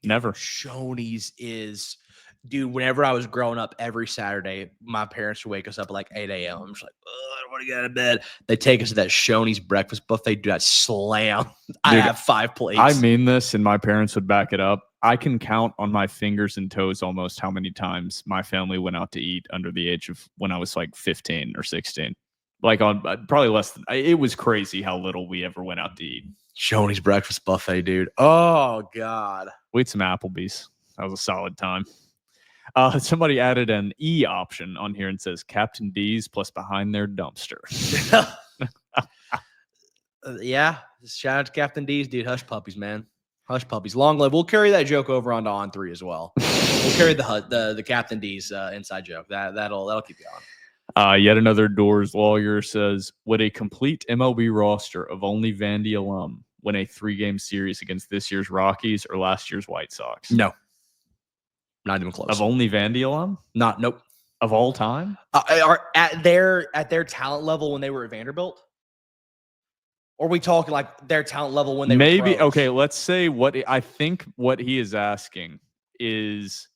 Never. Shoney's is, dude, whenever I was growing up, every Saturday, my parents would wake us up at like 8 a.m. I'm just like, oh, I don't want to get out of bed. They take us to that Shoney's breakfast buffet. Dude, I slam. I have 5 plates. I mean this, and my parents would back it up. I can count on my fingers and toes almost how many times my family went out to eat under the age of when I was like 15 or 16. Like on probably less than, it was crazy how little we ever went out to eat. Shoney's breakfast buffet, dude. Oh, God. We ate some Applebee's. That was a solid time. Somebody added an E option on here and says Captain D's plus behind their dumpster. Yeah. Shout out to Captain D's, dude. Hush puppies, man. Hush puppies. Long live. We'll carry that joke over onto On3 as well. We'll carry the Captain D's inside joke. That'll keep going. Yet another Doors lawyer says, would a complete MLB roster of only Vandy alum win a 3-game series against this year's Rockies or last year's White Sox? No. Not even close. Of only Vandy alum? Nope. Of all time? Are at their talent level when they were at Vanderbilt? Or are we talking like their talent level when they maybe were pros? Okay, let's say what he is asking is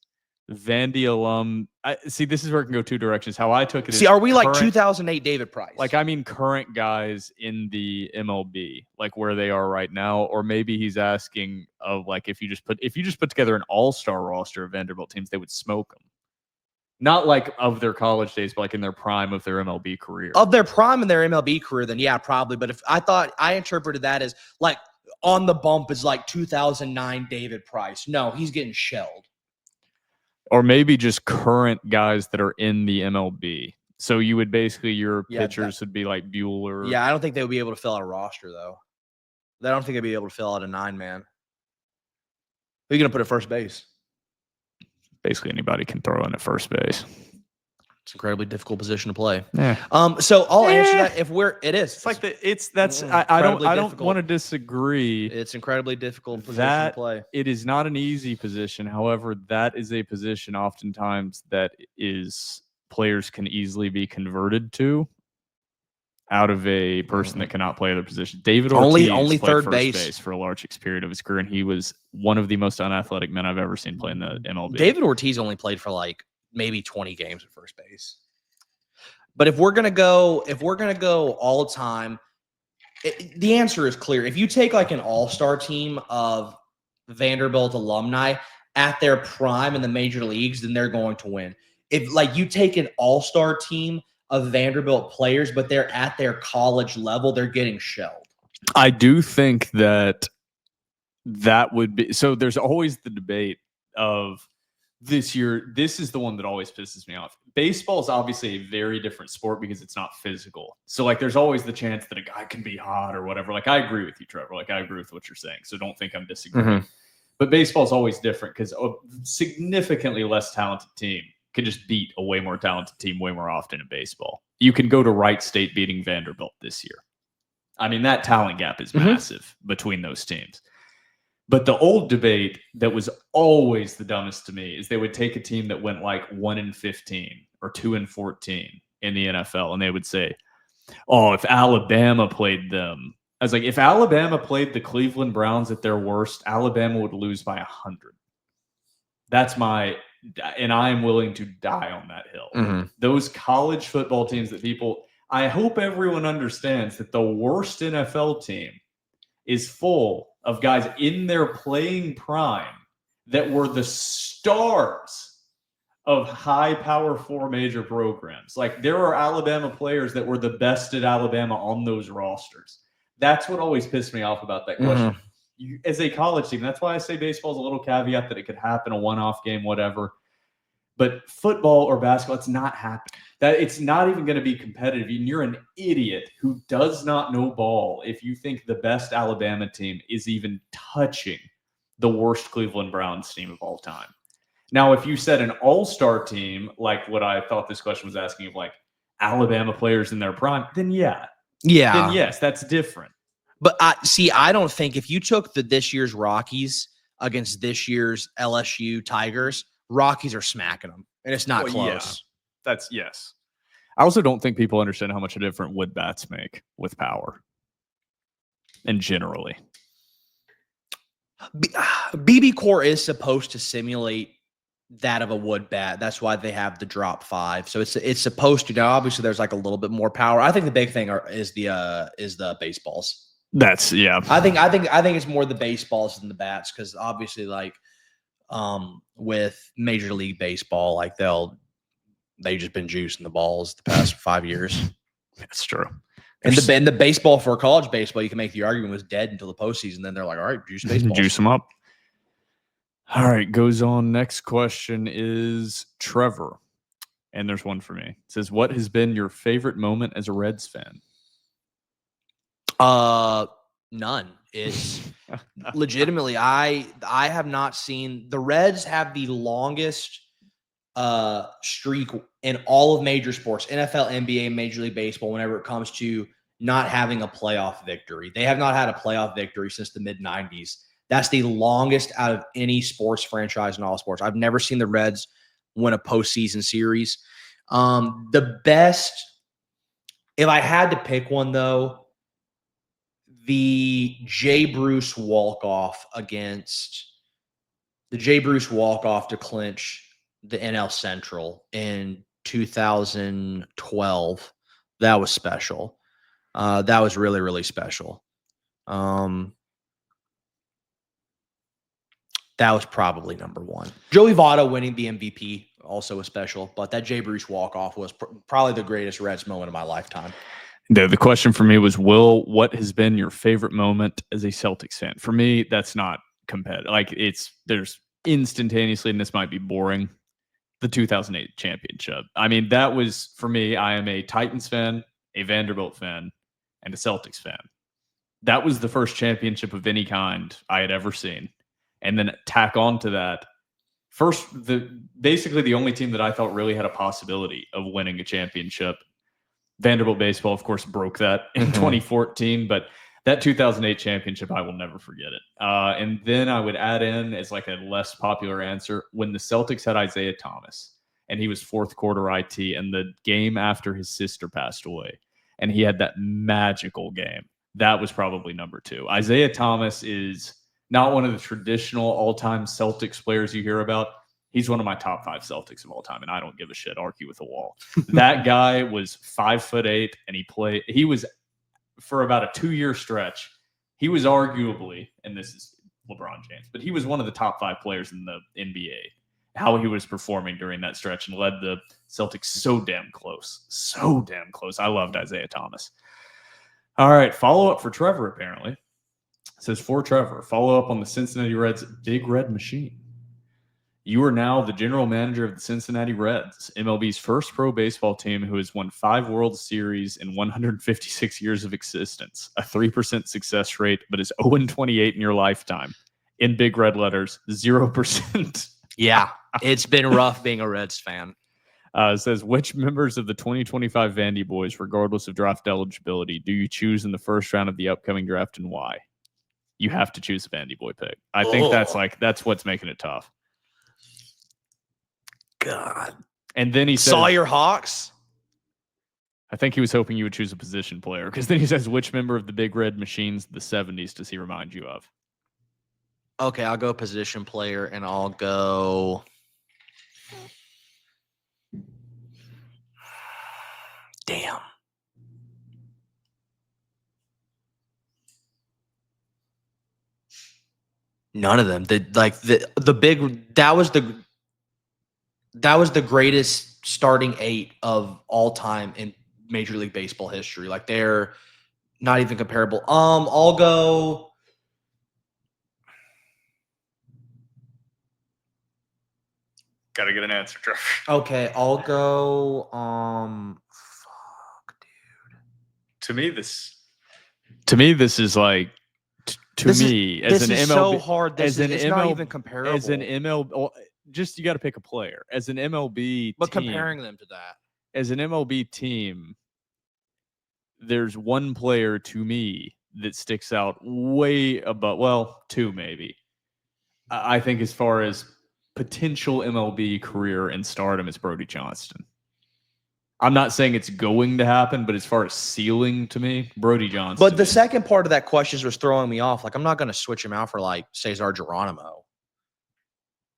Vandy alum. See, this is where it can go 2 directions. How I took it is, are we like 2008 David Price? Like, I mean, current guys in the MLB, like where they are right now, or maybe he's asking of like if you just put together an all-star roster of Vanderbilt teams, they would smoke them. Not like of their college days, but like in their prime of their MLB career. Of their prime in their MLB career, then yeah, probably. But if I interpreted that as like on the bump is like 2009 David Price. No, he's getting shelled. Or maybe just current guys that are in the MLB. So you would basically, your pitchers would be like Bueller. Yeah, I don't think they would be able to fill out a roster, though. I don't think they'd be able to fill out a 9-man. Who are you going to put at first base? Basically anybody can throw in at first base. It's an incredibly difficult position to play. Yeah. So I'll answer that I don't want to disagree. It's incredibly difficult position to play. It is not an easy position. However, that is a position oftentimes that is players can easily be converted to out of a person that cannot play other positions. David Ortiz only played third first base for a large period of his career, and he was one of the most unathletic men I've ever seen play in the MLB. David Ortiz only played for like maybe 20 games at first base. But if we're gonna go all time, the answer is clear. If you take like an all-star team of Vanderbilt alumni at their prime in the major leagues, then they're going to win. If like you take an all-star team of Vanderbilt players, but they're at their college level, they're getting shelled. I do think that would be, so there's always the debate of this year. This is the one that always pisses me off. Baseball is obviously a very different sport because it's not physical. So like there's always the chance that a guy can be hot or whatever. Like I agree with you, Trevor. Like I agree with what you're saying. So don't think I'm disagreeing. But baseball is always different because a significantly less talented team can just beat a way more talented team way more often in baseball. You can go to Wright State beating Vanderbilt this year. I mean, that talent gap is massive between those teams. But the old debate that was always the dumbest to me is they would take a team that went like 1-15 or 2-14 in the NFL, and they would say, Oh, if Alabama played them. I was like, if Alabama played the Cleveland Browns at their worst, Alabama would lose by 100. That's my, and I am willing to die on that hill. Mhm. Those college football teams that I hope everyone understands that the worst NFL team is full of guys in their playing prime that were the stars of high power 4 major programs. Like there are Alabama players that were the best at Alabama on those rosters. That's what always pissed me off about that question. As a college team, that's why I say baseball is a little caveat that it could happen, a one-off game, whatever. But football or basketball, it's not happening. That it's not even going to be competitive. And you're an idiot who does not know ball if you think the best Alabama team is even touching the worst Cleveland Browns team of all time. Now, if you said an all-star team, like what I thought this question was asking of, like Alabama players in their prime, then yeah. Then yes, that's different. But I don't think if you took this year's Rockies against this year's LSU Tigers, Rockies are smacking them, and it's not close. Yeah, that's yes. I also don't think people understand how much a different wood bats make with power, and generally. BB core is supposed to simulate that of a wood bat. That's why they have the drop 5. So it's supposed to. Now, obviously, there's like a little bit more power. I think the big thing is the baseballs. That's yeah. I think it's more the baseballs than the bats because obviously, like with Major League Baseball, like they've just been juicing the balls the past 5 years. That's true. And the baseball for college baseball, you can make the argument was dead until the postseason. Then they're like, all right, juice baseball, juice them up. All right, goes on. Next question is Trevor, and there's one for me. It says, "What has been your favorite moment as a Reds fan?" None. It's legitimately I have not seen the Reds have the longest streak in all of major sports, NFL, NBA, Major League Baseball, whenever it comes to not having a playoff victory. They have not had a playoff victory since the mid-90s. That's the longest out of any sports franchise in all sports. I've never seen the Reds win a postseason series. The best, if I had to pick one though, the Jay Bruce walk-off to clinch the NL Central in 2012. That was special. That was really, really special. That was probably number one. Joey Votto winning the MVP also was special, but that Jay Bruce walk-off was probably the greatest Reds moment of my lifetime. The question for me was, Will, what has been your favorite moment as a Celtics fan? For me, that's not competitive. Like there's instantaneously, and this might be boring, the 2008 championship. I mean, that was, for me, I am a Titans fan, a Vanderbilt fan, and a Celtics fan. That was the first championship of any kind I had ever seen. And then tack on to that, basically the only team that I thought really had a possibility of winning a championship. Vanderbilt baseball, of course, broke that in 2014, but that 2008 championship, I will never forget it. And then I would add in as like a less popular answer, when the Celtics had Isaiah Thomas and he was fourth quarter IT and the game after his sister passed away and he had that magical game. That was probably number 2. Isaiah Thomas is not one of the traditional all-time Celtics players you hear about. He's one of my top 5 Celtics of all time, and I don't give a shit. Argue with the wall. That guy was 5'8", and he was, for about a 2-year stretch, he was arguably, and this is LeBron James, but he was one of the top 5 players in the NBA. How he was performing during that stretch and led the Celtics so damn close. So damn close. I loved Isaiah Thomas. All right, follow-up for Trevor, apparently. It says, for Trevor, follow up on the Cincinnati Reds' Big Red Machine. You are now the general manager of the Cincinnati Reds, MLB's first pro baseball team who has won 5 World Series in 156 years of existence, a 3% success rate, but is 0-28 in your lifetime. In big red letters, 0%. Yeah, it's been rough being a Reds fan. It says, which members of the 2025 Vandy Boys, regardless of draft eligibility, do you choose in the first round of the upcoming draft and why? You have to choose a Vandy Boy pick. I think that's what's making it tough. God. And then he says, Sawyer Hawks. I think he was hoping you would choose a position player because then he says, which member of the Big Red Machines of the 70s does he remind you of? Okay, I'll go position player, and I'll go. Damn. None of them. The big that was the greatest starting 8 of all time in Major League Baseball history. Like they're not even comparable. I'll go. Got to get an answer, Trevor. Okay, I'll go. Fuck, dude. To me, this is like This me is, as this an is MLB so hard. This as is, an it's MLB not even comparable. as an MLB. Just you got to pick a player as an MLB. But team, comparing them to that, as an MLB team, there's one player to me that sticks out way above. Well, two maybe. I think as far as potential MLB career and stardom, it's Brody Johnston. I'm not saying it's going to happen, but as far as ceiling to me, Brody Johnston. but the second part of that question was throwing me off. Like I'm not going to switch him out for like Cesar Geronimo.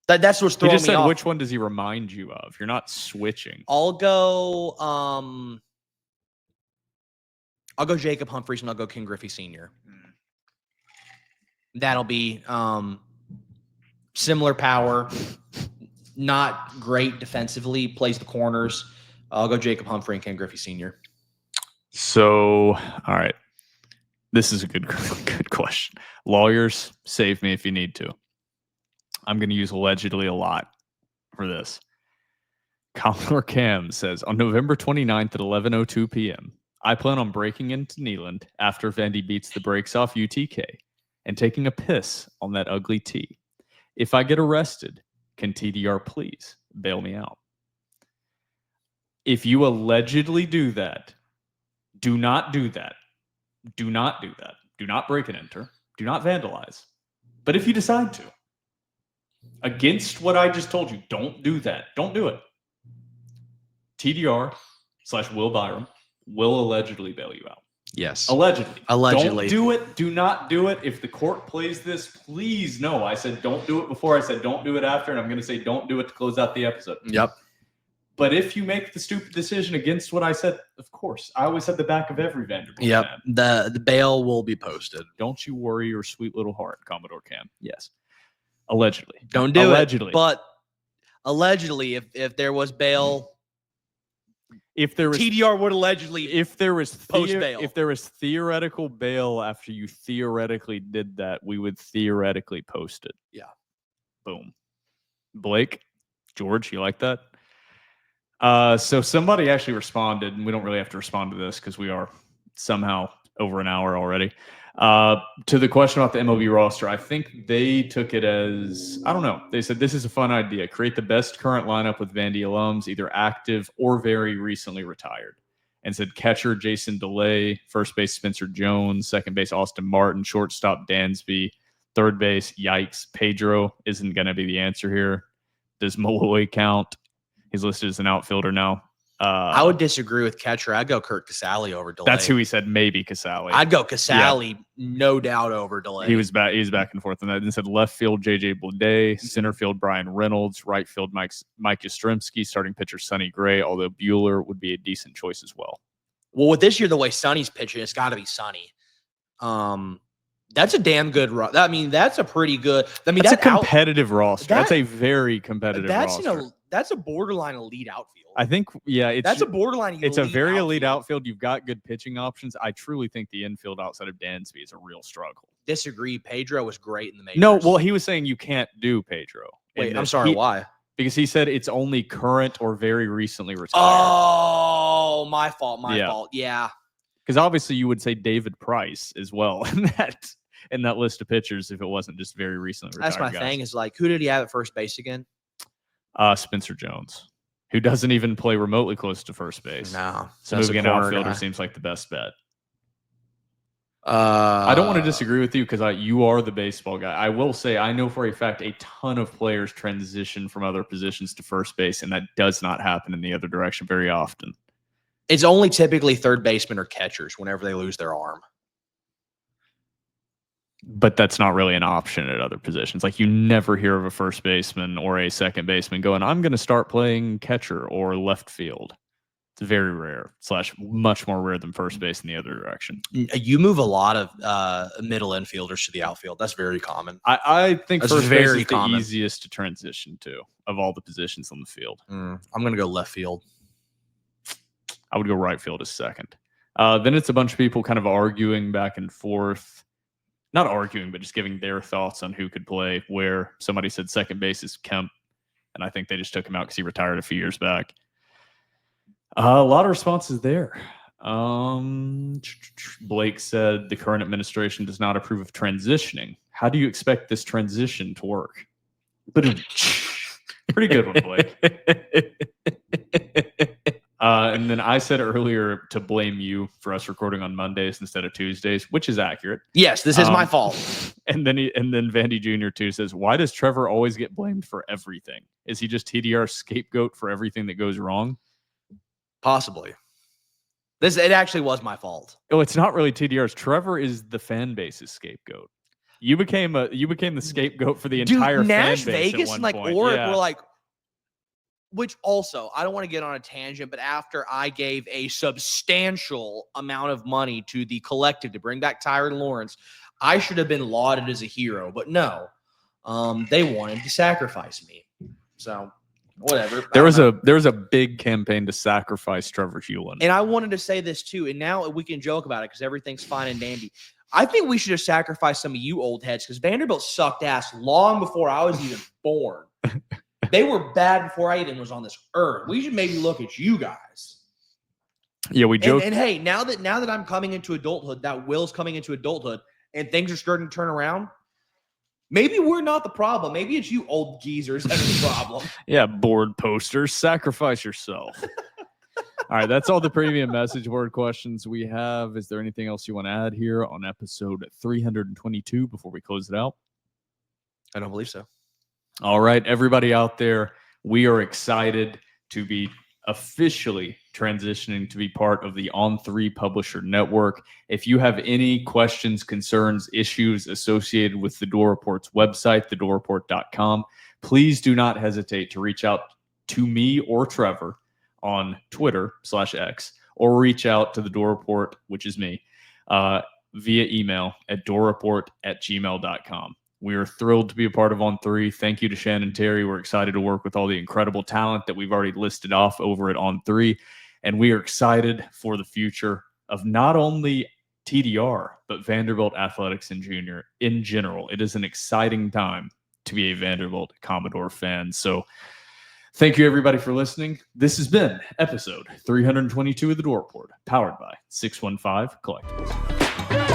That's what's He throwing just me said, off. which one does he remind you of? You're not switching. I'll go. I'll go Jacob Humphreys and I'll go King Griffey Sr. That'll be similar power, not great defensively, plays the corners. I'll go Jacob Humphrey and Ken Griffey Sr. So, all right. This is a good question. Lawyers, save me if you need to. I'm going to use allegedly a lot for this. Commodore Cam says, on November 29th at 11:02 p.m., I plan on breaking into Neyland after Vandy beats the brakes off UTK and taking a piss on that ugly tee. If I get arrested, can TDR please bail me out? If you allegedly do that, do not do that. Do not do that. Do not break and enter. Do not vandalize. But if you decide to, against what I just told you, don't do that. Don't do it. TDR/Will Byram will allegedly bail you out. Yes. Allegedly. Allegedly. Don't do it. Do not do it. If the court plays this, please no. I said don't do it before. I said don't do it after. And I'm going to say don't do it to close out the episode. Yep. But if you make the stupid decision against what I said, of course, I always had the back of every Vanderbilt Yep. fan. The bail will be posted. Don't you worry your sweet little heart, Commodore Cam. Yes. Allegedly. Don't do allegedly. it. But allegedly, if there was bail, if there was TDR would allegedly if there was post bail. if there was theoretical bail after you theoretically did that, we would theoretically post it. Yeah. Boom. Blake, George, you like that? So somebody actually responded, and we don't really have to respond to this because we are somehow over an hour already. To the question about the MLB roster, I think they took it as, I don't know. They said, this is a fun idea. Create the best current lineup with Vandy alums, either active or very recently retired. And said catcher Jason DeLay, first base Spencer Jones, second base Austin Martin, shortstop Dansby, third base, yikes, Pedro isn't going to be the answer here. Does Malloy count? He's listed as an outfielder now. I would disagree with catcher. I'd go Kurt Casale over DeLay. That's who he said, maybe Casale. I'd go Casale, no doubt, over DeLay. He was back and forth on that. And said left field JJ Bleday, center field Brian Reynolds, right field Mike Yastrzemski, starting pitcher Sonny Gray, although Bueller would be a decent choice as well. Well, with this year, the way Sonny's pitching, it's got to be Sonny. That's a damn good run. I mean, that's a pretty good. I mean, that's a competitive roster. That's a very competitive roster. That's a borderline elite outfield. I think, yeah, that's a borderline elite It's a very outfield. elite outfield. You've got good pitching options. I truly think the infield outside of Dansby is a real struggle. Disagree. Pedro was great in the majors. No, well, he was saying you can't do Pedro. Wait, I'm sorry, why? Because he said it's only current or very recently retired. Oh, my fault. My fault. Yeah. Because obviously you would say David Price as well in that list of pitchers if it wasn't just very recently retired. That's my thing. Is like, who did he have at first base again? Spencer Jones, who doesn't even play remotely close to first base. No. So moving an outfielder seems like the best bet. I don't want to disagree with you because you are the baseball guy. I will say I know for a fact a ton of players transition from other positions to first base, and that does not happen in the other direction very often. It's only typically third baseman or catchers whenever they lose their arm. But that's not really an option at other positions. Like, you never hear of a first baseman or a second baseman going, I'm going to start playing catcher or left field. It's very rare / much more rare than first base in the other direction. You move a lot of middle infielders to the outfield. That's very common. I think That's first base very is the common. easiest to transition to of all the positions on the field. I'm going to go left field. I would go right field as second. Then it's a bunch of people kind of arguing back and forth. Not arguing, but just giving their thoughts on who could play where. Somebody said second base is Kemp, and I think they just took him out because he retired a few years back. A lot of responses there. Blake said the current administration does not approve of transitioning. How do you expect this transition to work? Pretty good one, Blake. And then I said earlier to blame you for us recording on Mondays instead of Tuesdays, which is accurate. Yes, this is my fault. And then Vandy Jr. too says, why does Trevor always get blamed for everything? Is he just TDR's scapegoat for everything that goes wrong? Possibly. It actually was my fault. Oh, it's not really TDR's. Trevor is the fan base's scapegoat. You became the scapegoat for the entire Nash, fan base Vegas, at and one like point. Oric Yeah. were like, which also, I don't want to get on a tangent, but after I gave a substantial amount of money to the collective to bring back Tyron Lawrence, I should have been lauded as a hero, but no, they wanted to sacrifice me. So whatever. There was a big campaign to sacrifice Trevor Hewlin. And I wanted to say this too, and now we can joke about it because everything's fine and dandy. I think we should have sacrificed some of you old heads because Vanderbilt sucked ass long before I was even born. They were bad before I even was on this earth. We should maybe look at you guys. Yeah, we joke. And hey, now that I'm coming into adulthood, that Will's coming into adulthood, and things are starting to turn around, maybe we're not the problem. Maybe it's you old geezers that are the problem. Yeah, board posters. Sacrifice yourself. All right, that's all the premium message board questions we have. Is there anything else you want to add here on episode 322 before we close it out? I don't believe so. All right, everybody out there, we are excited to be officially transitioning to be part of the On3 Publisher Network. If you have any questions, concerns, issues associated with the Door Report's website, thedoorreport.com, please do not hesitate to reach out to me or Trevor on Twitter/X, or reach out to the Door Report, which is me, via email at doorreport@gmail.com. We are thrilled to be a part of On3. Thank you to Shannon Terry. We're excited to work with all the incredible talent that we've already listed off over at On3. And we are excited for the future of not only TDR, but Vanderbilt athletics in general. It is an exciting time to be a Vanderbilt Commodore fan. So thank you, everybody, for listening. This has been episode 322 of the Door Report, powered by 615 Collectibles.